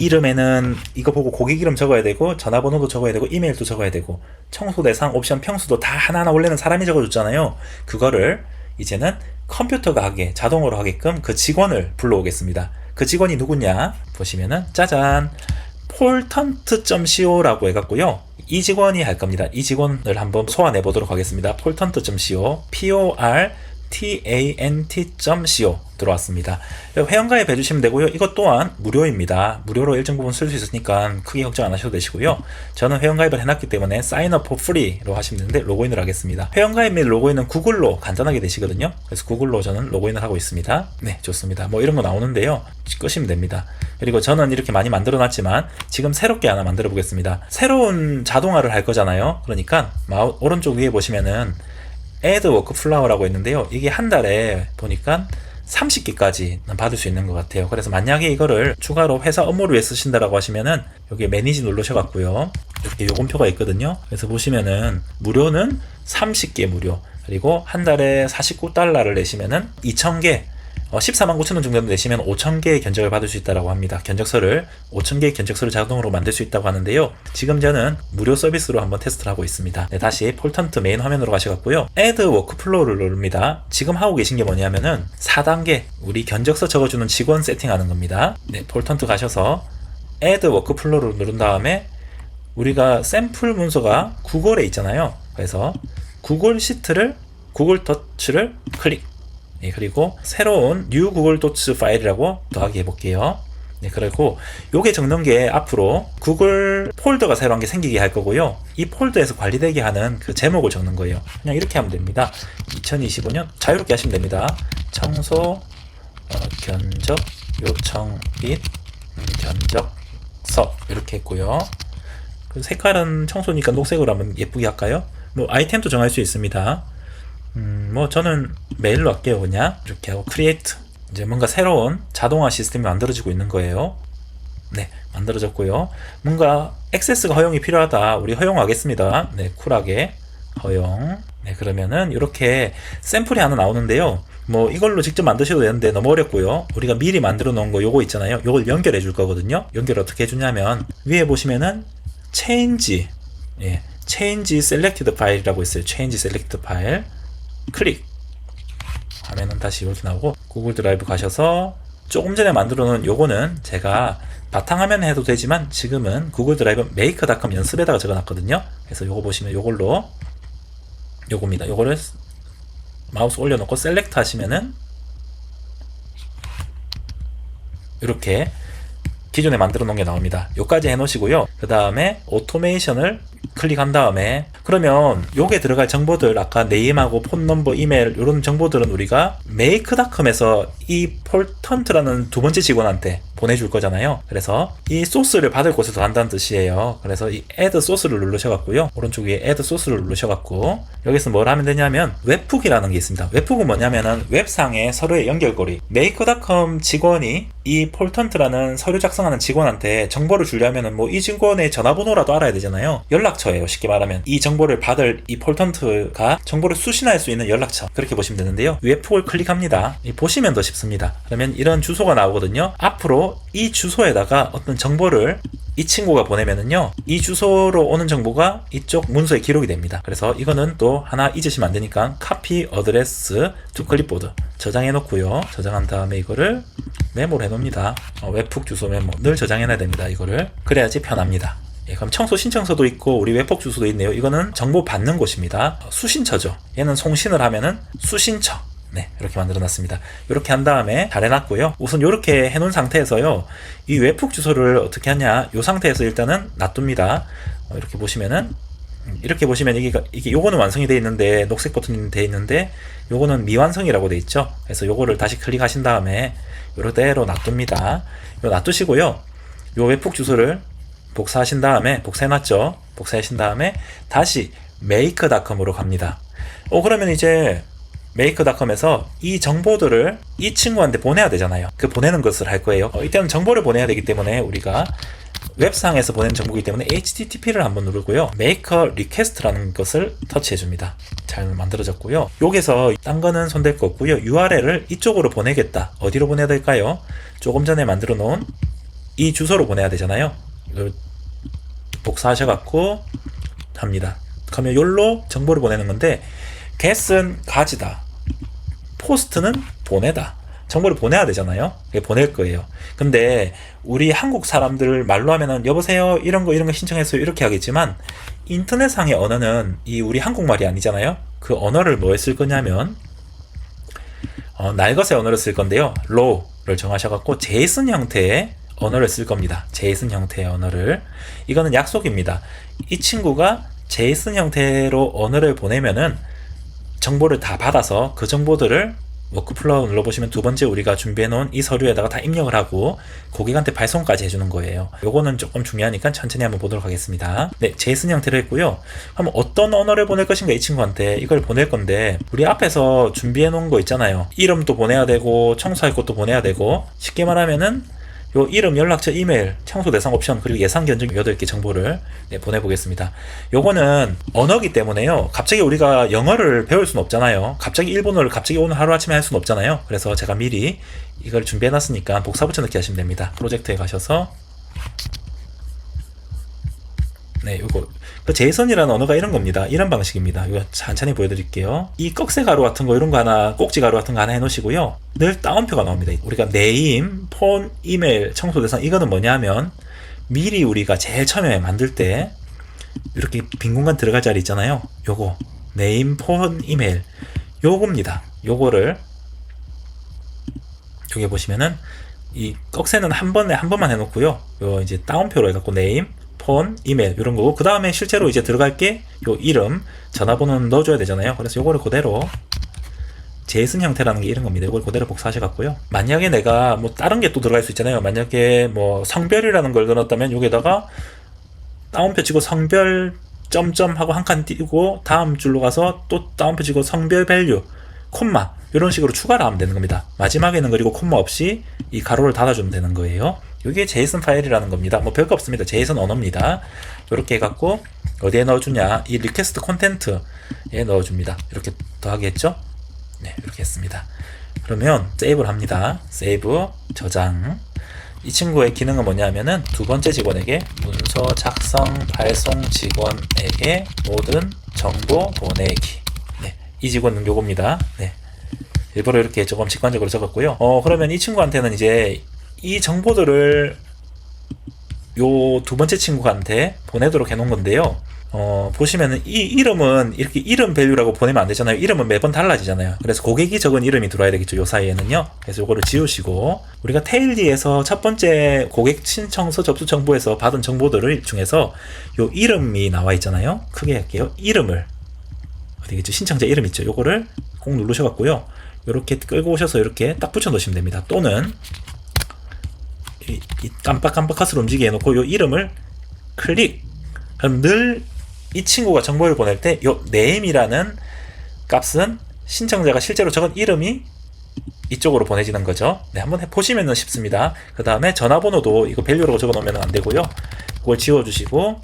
이름에는 이거 보고 고객 이름 적어야 되고 전화번호도 적어야 되고 이메일도 적어야 되고 청소 대상, 옵션, 평수도 다 하나하나 원래는 사람이 적어줬잖아요. 그거를 이제는 컴퓨터가 하게, 자동으로 하게끔 그 직원을 불러오겠습니다. 그 직원이 누구냐 보시면은 짜잔, 폴턴트.co라고 해갖고요. 이 직원이 할 겁니다. 이 직원을 한번 소환해 보도록 하겠습니다. 폴턴트.co, portant.co 들어왔습니다. 회원가입 해주시면 되고요. 이것 또한 무료입니다. 무료로 일정 부분 쓸 수 있으니까 크게 걱정 안 하셔도 되시고요. 저는 회원가입을 해놨기 때문에 sign up for free로 하시면 되는데 로그인을 하겠습니다. 회원가입 및 로그인은 구글로 간단하게 되시거든요. 그래서 구글로 저는 로그인을 하고 있습니다. 네, 좋습니다. 뭐 이런 거 나오는데요. 끄시면 됩니다. 그리고 저는 이렇게 많이 만들어 놨지만 지금 새롭게 하나 만들어 보겠습니다. 새로운 자동화를 할 거잖아요. 그러니까 오른쪽 위에 보시면은 add workflow라고 있는데요. 이게 한 달에 보니까 30개까지 받을 수 있는 것 같아요. 그래서 만약에 이거를 추가로 회사 업무를 위해 쓰신다라고 하시면은 여기 매니지 누르셔갖고요. 이렇게 요금표가 있거든요. 그래서 보시면은 무료는 30개 무료, 그리고 한 달에 $49를 내시면은 2,000개, 149,000원 정도 내시면 5,000개의 견적을 받을 수 있다고 합니다. 5,000개의 견적서를 자동으로 만들 수 있다고 하는데요. 지금 저는 무료 서비스로 한번 테스트를 하고 있습니다. 네, 다시 폴턴트 메인 화면으로 가셔갖고요. Add Workflow를 누릅니다. 지금 하고 계신 게 뭐냐면은 4단계 우리 견적서 적어주는 직원 세팅하는 겁니다. 네, 폴턴트 가셔서 Add Workflow를 누른 다음에 우리가 샘플 문서가 구글에 있잖아요. 그래서 구글 시트를, 구글 더치를 클릭. 네, 그리고 새로운 new google docs 파일이라고 더하기 해볼게요. 네, 그리고 요게 적는 게 앞으로 구글 폴더가 새로 한 게 생기게 할 거고요. 이 폴더에서 관리되게 하는 그 제목을 적는 거예요. 그냥 이렇게 하면 됩니다. 2025년 자유롭게 하시면 됩니다. 청소 견적 요청 및 견적서 이렇게 했고요. 그 색깔은 청소니까 녹색으로 한번 예쁘게 할까요? 뭐 아이템도 정할 수 있습니다. 뭐 저는 메일로 할게요. 그냥 이렇게 하고 크리에이트, 이제 뭔가 새로운 자동화 시스템이 만들어지고 있는 거예요. 네, 만들어졌고요. 뭔가 액세스가 허용이 필요하다. 우리 허용하겠습니다. 네, 쿨하게 허용. 네, 그러면은 이렇게 샘플이 하나 나오는데요. 뭐 이걸로 직접 만드셔도 되는데 너무 어렵고요. 우리가 미리 만들어 놓은 거 요거 있잖아요. 요걸 연결해 줄 거거든요. 연결 어떻게 해주냐면 위에 보시면은 change, 예, change selected file이라고 있어요. change selected file 클릭 하면은 다시 이렇게 나오고, 구글 드라이브 가셔서 조금 전에 만들어 놓은 요거는 제가 바탕화면 해도 되지만 지금은 구글 드라이브 maker.com 연습에다가 적어 놨거든요. 그래서 요거 보시면 요걸로, 요겁니다. 요거를 마우스 올려놓고 셀렉트 하시면은 이렇게 기존에 만들어 놓은 게 나옵니다. 요까지 해 놓으시고요. 그 다음에 오토메이션을 클릭한 다음에, 그러면 요게 들어갈 정보들, 아까 네임하고 폰넘버, 이메일 이런 정보들은 우리가 메이크닷컴에서 이 폴턴트라는 두 번째 직원한테 보내줄 거잖아요. 그래서 이 소스를 받을 곳에서 한다는 뜻이에요. 그래서 이 add 소스를 누르셔갖고요. 오른쪽 위에 add 소스를 누르셔갖고 여기서 뭘 하면 되냐면 웹훅이라는 게 있습니다. 웹훅은 뭐냐면은 웹상의 서로의 연결고리, 메이크닷컴 직원이 이 폴턴트라는 서류 작성하는 직원한테 정보를 주려면은 뭐 이 직원의 전화번호라도 알아야 되잖아요. 연락처예요. 쉽게 말하면 이 정보를 받을 이 폴턴트가 정보를 수신할 수 있는 연락처, 그렇게 보시면 되는데요. 웹훅을 클릭합니다. 보시면 더 쉽습니다. 그러면 이런 주소가 나오거든요. 앞으로 이 주소에다가 어떤 정보를 이 친구가 보내면은요, 이 주소로 오는 정보가 이쪽 문서에 기록이 됩니다. 그래서 이거는 또 하나 잊으시면 안 되니까 copy address to clipboard 저장해 놓고요. 저장한 다음에 이거를 메모를 해 놓습니다. 웹훅 주소 메모 늘 저장해 놔야 됩니다. 이거를 그래야지 편합니다. 예, 그럼 청소 신청서도 있고 우리 웹훅 주소도 있네요. 이거는 정보 받는 곳입니다. 수신처죠. 얘는 송신을 하면은 수신처. 네, 이렇게 만들어 놨습니다. 이렇게 한 다음에 잘 해놨고요. 우선 이렇게 해놓은 상태에서요, 이 웹훅 주소를 어떻게 하냐, 이 상태에서 일단은 놔둡니다. 이렇게 보시면은, 이렇게 보시면 이게 요거는 완성이 되어 있는데, 녹색 버튼이 되어 있는데, 요거는 미완성이라고 되어 있죠. 그래서 요거를 다시 클릭하신 다음에, 요대로 놔둡니다. 요 놔두시고요, 요 웹훅 주소를 복사하신 다음에 복사해놨죠. 복사하신 다음에 다시 make닷컴으로 갑니다. 그러면 이제 make닷컴에서 이 정보들을 이 친구한테 보내야 되잖아요. 그 보내는 것을 할 거예요. 이때는 정보를 보내야 되기 때문에 우리가 웹상에서 보내는 정보이기 때문에 HTTP를 한번 누르고요. make a request라는 것을 터치해 줍니다. 잘 만들어졌고요. 여기서 딴 거는 손댈 거 없고요. URL을 이쪽으로 보내겠다. 어디로 보내야 될까요? 조금 전에 만들어 놓은 이 주소로 보내야 되잖아요. 이걸 복사하셔갖고 합니다. 그러면 여기로 정보를 보내는 건데 get은 가지다, post는 보내다. 정보를 보내야 되잖아요. 보낼 거예요. 근데 우리 한국 사람들 말로 하면은 여보세요 이런 거 신청했어요 이렇게 하겠지만 인터넷상의 언어는 이 우리 한국말이 아니잖아요. 그 언어를 뭐에 쓸 거냐면 날것의 언어를 쓸 건데요. low를 정하셔갖고 JSON 형태의 언어를 쓸 겁니다. JSON 형태의 언어를. 이거는 약속입니다. 이 친구가 JSON 형태로 언어를 보내면은 정보를 다 받아서 그 정보들을 워크플로우 눌러보시면 두 번째 우리가 준비해놓은 이 서류에다가 다 입력을 하고 고객한테 발송까지 해주는 거예요. 요거는 조금 중요하니까 천천히 한번 보도록 하겠습니다. 네, JSON 형태로 했고요. 그럼 어떤 언어를 보낼 것인가 이 친구한테 이걸 보낼 건데 우리 앞에서 준비해놓은 거 있잖아요. 이름도 보내야 되고 청소할 것도 보내야 되고 쉽게 말하면은 요 이름, 연락처, 이메일, 청소 대상 옵션 그리고 예상 견적 8개 정보를 보내보겠습니다. 요거는 언어기 때문에요. 갑자기 우리가 영어를 배울 수는 없잖아요. 갑자기 일본어를 갑자기 오늘 하루아침에 할 수는 없잖아요. 그래서 제가 미리 이걸 준비해놨으니까 복사 붙여넣기 하시면 됩니다. 프로젝트에 가셔서 요거 그 제이선이라는 언어가 이런 겁니다. 이런 방식입니다. 이거 천천히 보여드릴게요. 이 꺽쇠 가루 같은 거 이런 거 하나, 꼭지 가루 같은 거 하나 해놓으시고요. 늘 따옴표가 나옵니다. 우리가 네임, 폰, 이메일, 청소 대상 이거는 뭐냐면 미리 우리가 제일 처음에 만들 때 이렇게 빈 공간 들어갈 자리 있잖아요. 요거 네임, 폰, 이메일 요겁니다. 요거를 여기 보시면은 이 꺽쇠는 한 번만 해놓고요. 요 이제 따옴표로 해갖고 네임, 폰, 이메일 이런 거고 그 다음에 실제로 이제 들어갈 게 요 이름, 전화번호는 넣어줘야 되잖아요. 그래서 요거를 그대로 JSON 형태라는 게 이런 겁니다. 이걸 그대로 복사하셔갖고요. 만약에 내가 뭐 다른 게 또 들어갈 수 있잖아요. 만약에 뭐 성별이라는 걸 넣었다면 여기다가 따옴표 치고 성별 점점 하고 한 칸 띄고 다음 줄로 가서 또 따옴표 치고 성별 밸류 콤마 이런 식으로 추가를 하면 되는 겁니다. 마지막에는 그리고 콤마 없이 이 가로를 닫아주면 되는 거예요. 이게 JSON 파일이라는 겁니다. 뭐 별거 없습니다. JSON 언어입니다. 이렇게 해갖고 어디에 넣어주냐, 이 리퀘스트 콘텐트에 넣어줍니다. 이렇게 더하기 했죠? 네, 이렇게 했습니다. 그러면 세이브를 합니다. 세이브, 저장. 이 친구의 기능은 뭐냐면은 두 번째 직원에게 문서 작성, 발송 직원에게 모든 정보 보내기. 네, 이 직원은 요겁니다. 네, 일부러 이렇게 조금 직관적으로 적었고요. 그러면 이 친구한테는 이제 이 정보들을 요 두 번째 친구한테 보내도록 해놓은 건데요. 보시면은 이 이름은 이렇게 이름 밸류라고 보내면 안 되잖아요. 이름은 매번 달라지잖아요. 그래서 고객이 적은 이름이 들어와야 되겠죠. 요 사이에는요. 그래서 요거를 지우시고 우리가 테일리에서 첫 번째 고객 신청서 접수 정보에서 받은 정보들을 중에서 요 이름이 나와 있잖아요. 크게 할게요. 이름을 어디겠죠? 신청자 이름 있죠. 요거를 꼭 누르셔갖고요. 요렇게 끌고 오셔서 이렇게 딱 붙여 놓으시면 됩니다. 또는 이 깜빡깜빡 컷을 움직이게 해놓고 요 이름을 클릭. 그럼 늘 이 친구가 정보를 보낼 때 요 name이라는 값은 신청자가 실제로 적은 이름이 이쪽으로 보내지는 거죠. 네, 한번 보시면은 쉽습니다. 그 다음에 전화번호도 이거 밸류라고 적어 놓으면 안 되고요. 그걸 지워주시고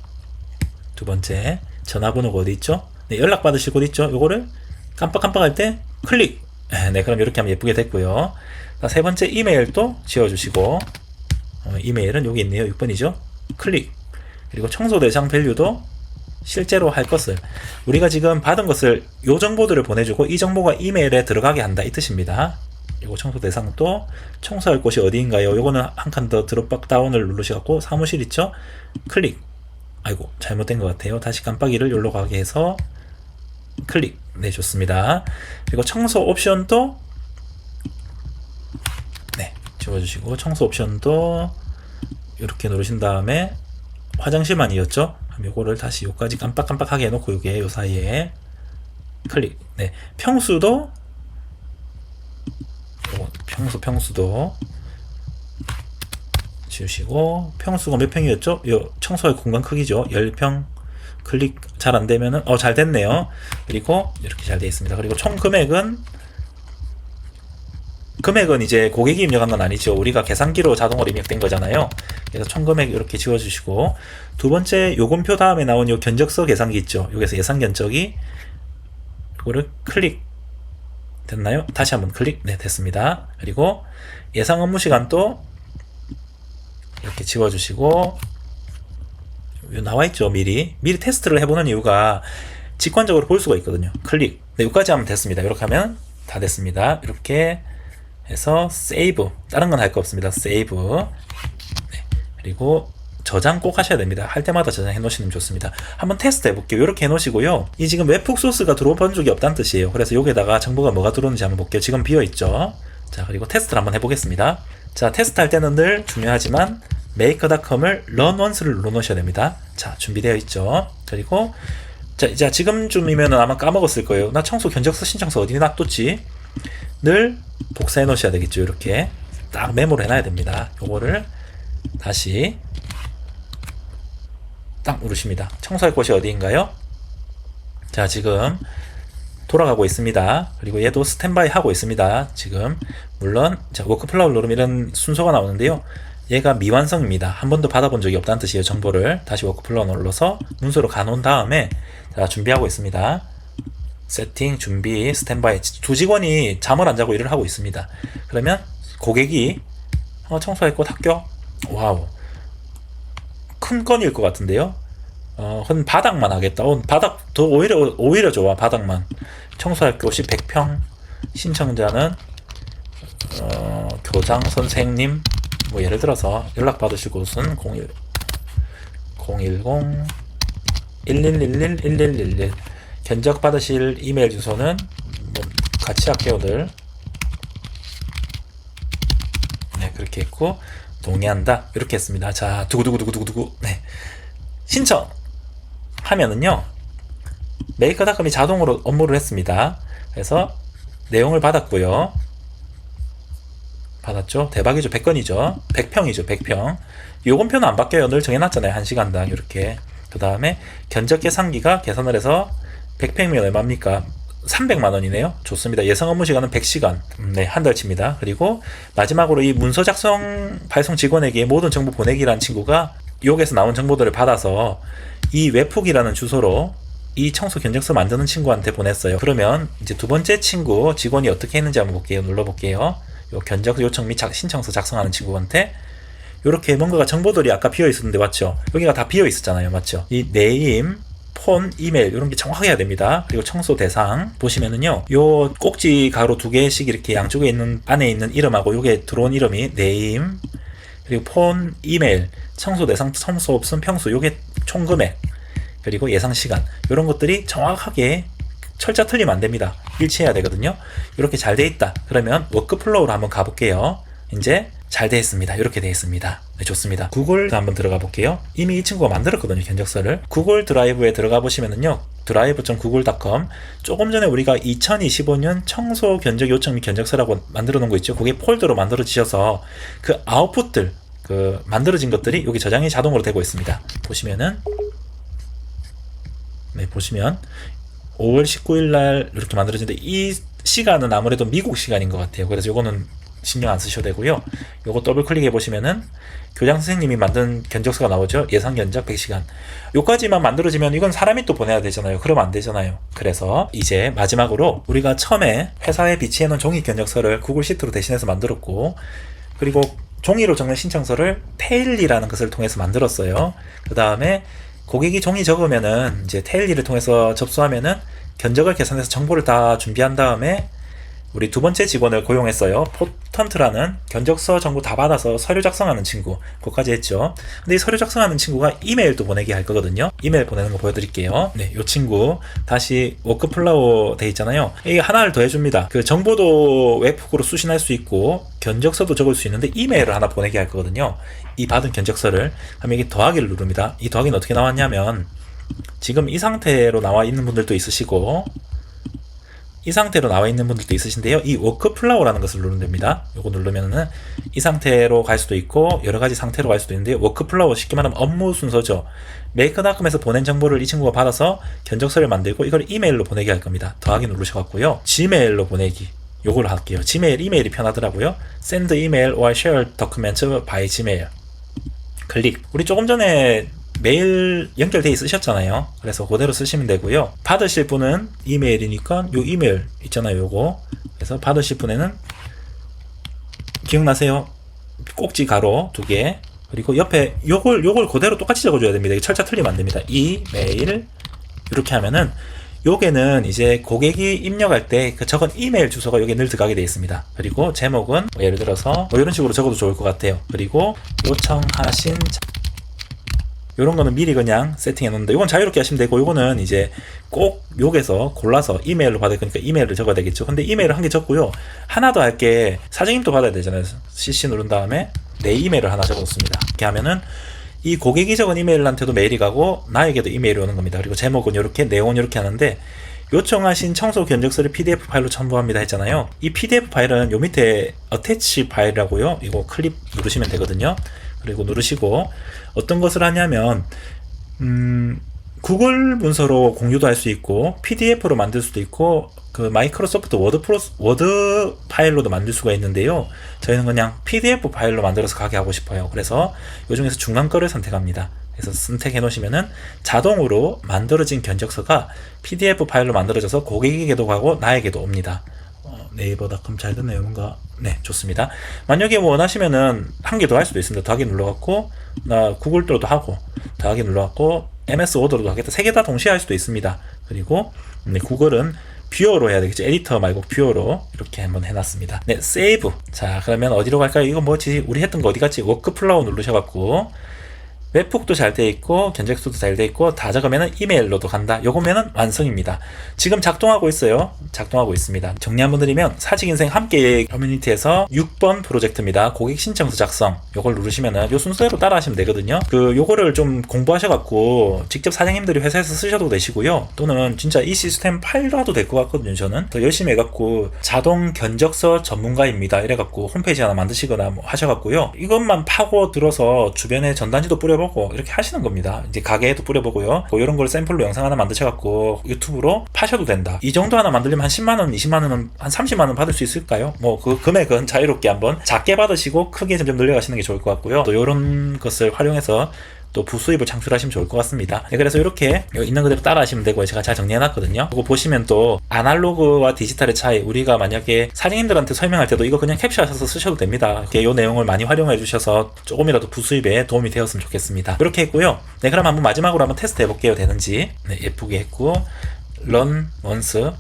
두 번째 전화번호가 어디 있죠? 네, 연락 받으실 곳 있죠? 요거를 깜빡깜빡할 때 클릭. 네, 그럼 이렇게 하면 예쁘게 됐고요. 세 번째 이메일도 지워주시고 이메일은 여기 있네요. 6번이죠. 클릭. 그리고 청소 대상 밸류도 실제로 할 것을 우리가 지금 받은 것을 요 정보들을 보내주고 이 정보가 이메일에 들어가게 한다 이 뜻입니다. 그리고 청소 대상도 청소할 곳이 어디인가요? 요거는 한 칸 더 드롭박 다운을 누르셔갖고 사무실 있죠? 클릭. 아이고 잘못된 것 같아요. 다시 깜빡이를 여기로 가게 해서 클릭. 네, 좋습니다. 그리고 청소 옵션도 네, 지워주시고 청소 옵션도 이렇게 누르신 다음에 화장실만이었죠? 그럼 요거를 다시 요까지 깜빡깜빡하게 해놓고 요게 요 사이에 클릭. 네, 평수도 평수도 지우시고, 평수가 몇 평이었죠? 요 청소할 공간 크기죠. 10평. 클릭 잘 안되면은 잘 됐네요. 그리고 이렇게 잘 되어 있습니다. 그리고 총 금액은 이제 고객이 입력한 건 아니죠. 우리가 계산기로 자동으로 입력된 거잖아요. 그래서 총 금액 이렇게 지워주시고, 두 번째 요금표 다음에 나온 요 견적서 계산기 있죠. 여기서 예산 견적이 이거를 클릭 됐나요? 다시 한번 클릭. 네, 됐습니다. 그리고 예상 업무 시간도 이렇게 지워주시고, 나와있죠. 미리 테스트를 해보는 이유가 직관적으로 볼 수가 있거든요. 클릭. 네, 여기까지 하면 됐습니다. 이렇게 하면 다 됐습니다. 이렇게 해서 세이브. 다른 건 할 거 없습니다. 세이브. 네, 그리고 저장 꼭 하셔야 됩니다. 할 때마다 저장해 놓으시면 좋습니다. 한번 테스트 해볼게요. 이렇게 해 놓으시고요. 이 지금 웹훅 소스가 들어본 적이 없다는 뜻이에요. 그래서 여기에다가 정보가 뭐가 들어오는지 한번 볼게요. 지금 비어있죠. 자, 그리고 테스트를 한번 해보겠습니다. 자, 테스트 할 때는 늘 중요하지만 maker.com을 run once를 눌러 놓으셔야 됩니다. 자, 준비되어 있죠. 그리고 자, 지금쯤이면은 아마 까먹었을 거예요. 나 청소 견적서 신청서 어디 놔뒀지? 늘 복사해 놓으셔야 되겠죠. 이렇게 딱 메모를 해놔야 됩니다. 요거를 다시 딱 누르십니다. 청소할 곳이 어디인가요? 자, 지금 돌아가고 있습니다. 그리고 얘도 스탠바이 하고 있습니다. 지금 물론 자, 워크플라워 누르면 이런 순서가 나오는데요. 얘가 미완성입니다. 한 번도 받아본 적이 없다는 뜻이에요. 정보를 다시 워크플라워 눌러서 문서로 가놓은 다음에 자, 준비하고 있습니다. 세팅, 준비, 스탠바이. 두 직원이 잠을 안 자고 일을 하고 있습니다. 그러면 고객이 청소할 곳 합격. 와우, 큰 건일 것 같은데요. 한 바닥만 하겠다. 바닥 더 오히려 좋아. 바닥만. 청소할 곳이 100평. 신청자는 교장 선생님. 뭐 예를 들어서 연락 받으실 곳은 010 1111 1111. 견적 받으실 이메일 주소는 뭐 같이 할게요. 늘. 네, 그렇게 했고 동의한다. 이렇게 했습니다. 자, 두구두구두구두구. 네. 신청 하면은요, 메이커닷컴이 자동으로 업무를 했습니다. 그래서 내용을 받았고요. 받았죠? 대박이죠. 100건이죠. 100평이죠. 100평. 요금표는 안 바뀌어요. 늘 정해놨잖아요. 1시간당 이렇게. 그 다음에 견적 계산기가 계산을 해서 100평이면 얼마입니까? 300만원이네요. 좋습니다. 예상 업무 시간은 100시간. 네, 한 달치입니다. 그리고 마지막으로 이 문서 작성 발송 직원에게 모든 정보 보내기라는 친구가 여기에서 나온 정보들을 받아서 이 웹훅이라는 주소로 이 청소 견적서 만드는 친구한테 보냈어요. 그러면 이제 두 번째 친구 직원이 어떻게 했는지 한번 볼게요. 눌러볼게요. 요 견적 요청 및 신청서 작성하는 친구한테 이렇게 뭔가가 정보들이 아까 비어 있었는데 맞죠? 여기가 다 비어 있었잖아요. 맞죠? 이 네임, 폰, 이메일 이런 게 정확하게 해야 됩니다. 그리고 청소 대상 보시면은요, 요 꼭지 가로 두 개씩 이렇게 양쪽에 있는 안에 있는 이름하고 요게 들어온 이름이 네임, 그리고 폰, 이메일, 청소 대상, 청소 없음, 평수, 요게 총 금액, 그리고 예상 시간 이런 것들이 정확하게 철자 틀리면 안 됩니다. 일치해야 되거든요. 이렇게 잘 돼 있다. 그러면 워크플로우로 한번 가볼게요. 이제 잘 되어 있습니다. 이렇게 되어 있습니다. 네, 좋습니다. 구글 한번 들어가 볼게요. 이미 이 친구가 만들었거든요. 견적서를. 구글 드라이브에 들어가 보시면은요, drive.google.com 조금 전에 우리가 2025년 청소 견적 요청 및 견적서라고 만들어 놓은 거 있죠. 그게 폴더로 만들어지셔서 그 아웃풋들, 그 만들어진 것들이 여기 저장이 자동으로 되고 있습니다. 보시면은, 네, 보시면 5월 19일 날 이렇게 만들어지는데 이 시간은 아무래도 미국 시간인 것 같아요. 그래서 요거는 신경 안 쓰셔도 되고요. 요거 더블 클릭해 보시면은 교장 선생님이 만든 견적서가 나오죠. 예상 견적 100시간. 요까지만 만들어지면 이건 사람이 또 보내야 되잖아요. 그러면 안 되잖아요. 그래서 이제 마지막으로 우리가 처음에 회사에 비치해 놓은 종이 견적서를 구글 시트로 대신해서 만들었고, 그리고 종이로 적는 신청서를 테일리라는 것을 통해서 만들었어요. 그 다음에 고객이 종이 적으면은 이제 테일리를 통해서 접수하면은 견적을 계산해서 정보를 다 준비한 다음에 우리 두 번째 직원을 고용했어요. 포턴트라는 견적서 정보 다 받아서 서류 작성하는 친구. 그거까지 했죠. 근데 이 서류 작성하는 친구가 이메일도 보내게 할 거거든요. 이메일 보내는 거 보여드릴게요. 네, 이 친구 다시 워크플라워 돼 있잖아요. 이게 하나를 더 해줍니다. 그 정보도 웹훅으로 수신할 수 있고 견적서도 적을 수 있는데 이메일을 하나 보내게 할 거거든요. 이 받은 견적서를. 그럼 이게 더하기를 누릅니다. 이 더하기는 어떻게 나왔냐면 지금 이 상태로 나와 있는 분들도 있으시고 이 상태로 나와 있는 분들도 있으신데요. 이 워크플라워라는 것을 누르면 됩니다. 요거 누르면은 이 상태로 갈 수도 있고 여러 가지 상태로 갈 수도 있는데, 워크플라워 쉽게 말하면 업무 순서죠. 메이커닷컴에서 보낸 정보를 이 친구가 받아서 견적서를 만들고 이걸 이메일로 보내게 할 겁니다. 더하기 누르셔갖고요. 지메일로 보내기. 요걸 할게요. 지메일, 이메일이 편하더라고요. Send email or share document by Gmail. 클릭. 우리 조금 전에 메일 연결돼 있으셨잖아요. 그래서 그대로 쓰시면 되고요. 받으실 분은 이메일이니까 요 이메일 있잖아요. 요거. 그래서 받으실 분에는 기억나세요? 꼭지 가로 2개. 그리고 옆에 요걸 그대로 똑같이 적어줘야 됩니다. 철자 틀리면 안 됩니다. 이메일 이렇게 하면은 요게는 이제 고객이 입력할 때 그 적은 이메일 주소가 여기에 늘 들어가게 되어 있습니다. 그리고 제목은 뭐 예를 들어서 뭐 이런 식으로 적어도 좋을 것 같아요. 그리고 요청하신 요런 거는 미리 그냥 세팅해 놓는데, 요건 자유롭게 하시면 되고, 요거는 이제 꼭 여기서 골라서 이메일로 받을 거니까 이메일을 적어야 되겠죠. 근데 이메일을 한 개 적고요. 하나 더 할게. 사장님도 받아야 되잖아요. CC 누른 다음에 내 이메일을 하나 적었습니다. 이렇게 하면은 이 고객이 적은 이메일한테도 메일이 가고 나에게도 이메일이 오는 겁니다. 그리고 제목은 이렇게, 내용은 이렇게 하는데, 요청하신 청소 견적서를 PDF 파일로 첨부합니다 했잖아요. 이 PDF 파일은 요 밑에 attach 파일이라고요. 이거 클릭 누르시면 되거든요. 그리고 누르시고 어떤 것을 하냐면 구글 문서로 공유도 할 수 있고 PDF로 만들 수도 있고 그 마이크로소프트 워드 파일로도 만들 수가 있는데요. 저희는 그냥 PDF 파일로 만들어서 가게 하고 싶어요. 그래서 이 중에서 중간 거를 선택합니다. 그래서 선택해 놓으시면은 자동으로 만들어진 견적서가 PDF 파일로 만들어져서 고객에게도 가고 나에게도 옵니다. 네이버닷컴 잘 됐네요. 뭔가 네, 좋습니다. 만약에 원하시면은 한 개 더 할 수도 있습니다. 더하기 눌러갖고 나 구글도도 하고 더하기 눌러갖고 MS 워드로도 하겠다. 3개 다 동시에 할 수도 있습니다. 그리고 구글은 뷰어로 해야 되겠죠. 에디터 말고 뷰어로 이렇게 한번 해놨습니다. 네, 세이브. 자, 그러면 어디로 갈까요? 이거 뭐지? 우리 했던 거 어디 갔지? 워크플라워 누르셔갖고 웹북도 잘 돼 있고 견적서도 잘 돼 있고 다 적으면 이메일로도 간다. 요거면은 완성입니다. 지금 작동하고 있어요. 작동하고 있습니다. 정리 한번 드리면 사직인생 함께 커뮤니티에서 6번 프로젝트입니다. 고객 신청서 작성. 요걸 누르시면은 요 순서대로 따라 하시면 되거든요. 요거를 좀 공부하셔갖고 직접 사장님들이 회사에서 쓰셔도 되시고요. 또는 진짜 이 시스템 팔라도 될 것 같거든요. 저는 더 열심히 해갖고 자동 견적서 전문가입니다. 이래갖고 홈페이지 하나 만드시거나 뭐 하셔갖고요. 이것만 파고 들어서 주변에 전단지도 뿌려보고 이렇게 하시는 겁니다. 이제 가게에도 뿌려보고요. 뭐 이런 걸 샘플로 영상 하나 만드셔갖고 유튜브로 파셔도 된다. 이 정도 하나 만들려면 한 10만원, 20만원은 한 30만원 받을 수 있을까요? 뭐 그 금액은 자유롭게 한번 작게 받으시고 크게 점점 늘려가시는 게 좋을 것 같고요. 또 이런 것을 활용해서 또 부수입을 창출하시면 좋을 것 같습니다. 네, 그래서 이렇게 있는 그대로 따라 하시면 되고요. 제가 잘 정리해놨거든요. 이거 보시면 또 아날로그와 디지털의 차이, 우리가 만약에 사장님들한테 설명할 때도 이거 그냥 캡처하셔서 쓰셔도 됩니다. 이렇게 이 내용을 많이 활용해 주셔서 조금이라도 부수입에 도움이 되었으면 좋겠습니다. 이렇게 했고요. 네, 그럼 한번 마지막으로 한번 테스트 해볼게요. 되는지. 네, 예쁘게 했고 run once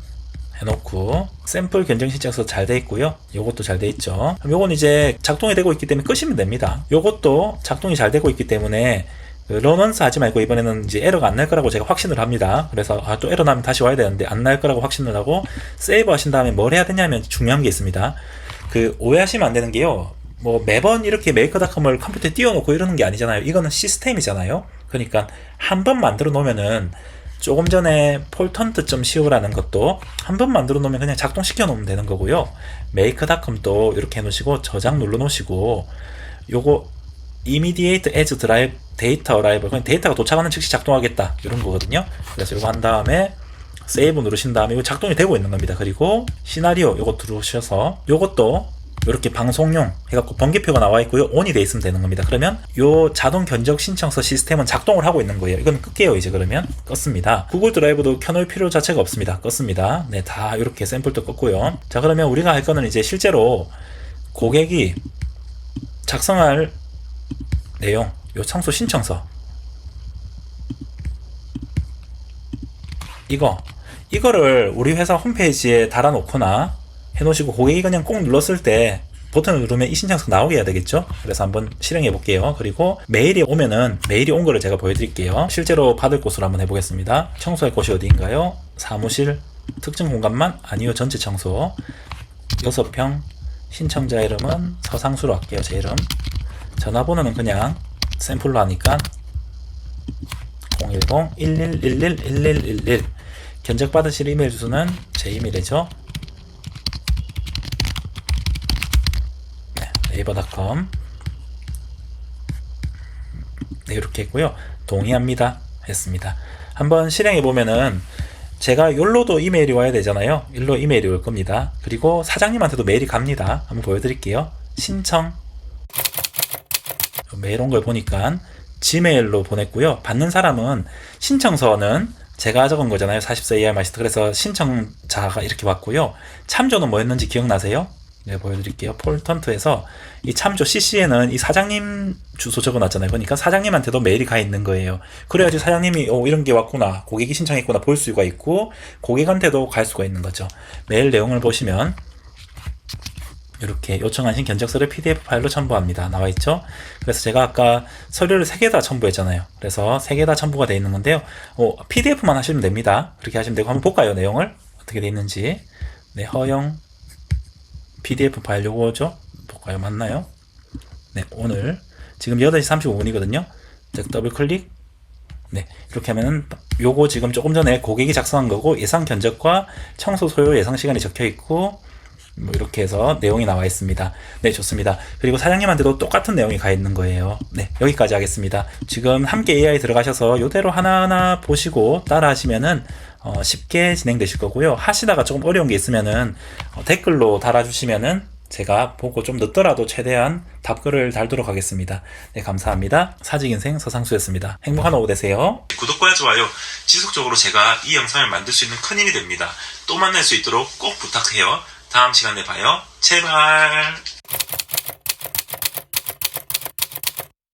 해놓고 샘플 견적 신청서 잘 돼 있고요. 요것도 잘 돼 있죠. 요건 이제 작동이 되고 있기 때문에 끄시면 됩니다. 요것도 작동이 잘 되고 있기 때문에 런언스 하지 말고 이번에는 이제 에러가 안 날 거라고 제가 확신을 합니다. 그래서 또 에러 나면 다시 와야 되는데 안 날 거라고 확신을 하고 세이브 하신 다음에 뭘 해야 되냐면 중요한 게 있습니다. 오해하시면 안 되는 게요. 뭐 매번 이렇게 메이커닷컴을 컴퓨터에 띄워놓고 이러는 게 아니잖아요. 이거는 시스템이잖아요. 그러니까 한 번 만들어 놓으면은 조금 전에 폴턴트.co라는 것도 한 번 만들어 놓으면 그냥 작동시켜 놓으면 되는 거고요. 메이커닷컴도 이렇게 해 놓으시고 저장 눌러 놓으시고 요거 immediate as drive data arrival, 그냥 데이터가 도착하는 즉시 작동하겠다 이런 거거든요. 그래서 이거 한 다음에 세이브 누르신 다음에 이거 작동이 되고 있는 겁니다. 그리고 시나리오 요거 들어오셔서 요것도 이렇게 방송용 해갖고 번개표가 나와 있고요. ON이 돼 있으면 되는 겁니다. 그러면 요 자동 견적 신청서 시스템은 작동을 하고 있는 거예요. 이건 끌게요. 이제 그러면 껐습니다. 구글 드라이브도 켜놓을 필요 자체가 없습니다. 껐습니다. 네, 다 이렇게 샘플도 껐고요. 자, 그러면 우리가 할 거는 이제 실제로 고객이 작성할 내용, 요 청소 신청서 이거를 우리 회사 홈페이지에 달아놓거나 해놓으시고 고객이 그냥 꼭 눌렀을 때 버튼을 누르면 이 신청서 나오게 해야 되겠죠. 그래서 한번 실행해 볼게요. 그리고 메일이 오면은 메일이 온 거를 제가 보여드릴게요. 실제로 받을 곳으로 한번 해보겠습니다. 청소할 곳이 어디인가요? 사무실 특정 공간만? 아니요, 전체 청소 6평. 신청자 이름은 서상수로 할게요. 제 이름. 전화번호는 그냥 샘플로 하니까 010-1111-1111. 견적 받으실 이메일 주소는 제 이메일이죠. 네, 네이버닷컴. 네, 이렇게 했고요. 동의합니다. 했습니다. 한번 실행해 보면은 제가 여기로도 이메일이 와야 되잖아요. 일로 이메일이 올 겁니다. 그리고 사장님한테도 메일이 갑니다. 한번 보여드릴게요. 신청. 메일 온 걸 보니까 지메일로 보냈고요. 받는 사람은 신청서는 제가 적은 거잖아요. 40세 이하 마스터. 그래서 신청자가 이렇게 왔고요. 참조는 뭐였는지 기억나세요? 네, 보여드릴게요. 폴턴트에서 이 참조 CC에는 이 사장님 주소 적어놨잖아요. 그러니까 사장님한테도 메일이 가 있는 거예요. 그래야지 사장님이 이런 게 왔구나, 고객이 신청했구나 볼 수가 있고 고객한테도 갈 수가 있는 거죠. 메일 내용을 보시면 이렇게 요청하신 견적서를 PDF 파일로 첨부합니다. 나와 있죠? 그래서 제가 아까 서류를 3개 다 첨부했잖아요. 그래서 3개 다 첨부가 되어 있는 건데요. PDF만 하시면 됩니다. 그렇게 하시면 되고, 한번 볼까요? 내용을 어떻게 되어 있는지. 네, 허용 PDF 파일 요거죠? 볼까요? 맞나요? 네, 오늘 지금 8시 35분이거든요. 더블 클릭. 네, 이렇게 하면은 요거 지금 조금 전에 고객이 작성한 거고, 예상 견적과 청소 소요 예상 시간이 적혀 있고, 뭐 이렇게 해서 내용이 나와 있습니다. 네, 좋습니다. 그리고 사장님한테도 똑같은 내용이 가 있는 거예요. 네, 여기까지 하겠습니다. 지금 함께 AI 들어가셔서 요대로 하나하나 보시고 따라 하시면은 쉽게 진행되실 거고요. 하시다가 조금 어려운 게 있으면은 댓글로 달아주시면은 제가 보고 좀 늦더라도 최대한 답글을 달도록 하겠습니다. 네, 감사합니다. 사직인생 서상수였습니다. 행복한 오후 되세요. 구독과 좋아요, 지속적으로 제가 이 영상을 만들 수 있는 큰 힘이 됩니다. 또 만날 수 있도록 꼭 부탁해요. 다음 시간에 봐요. 제발.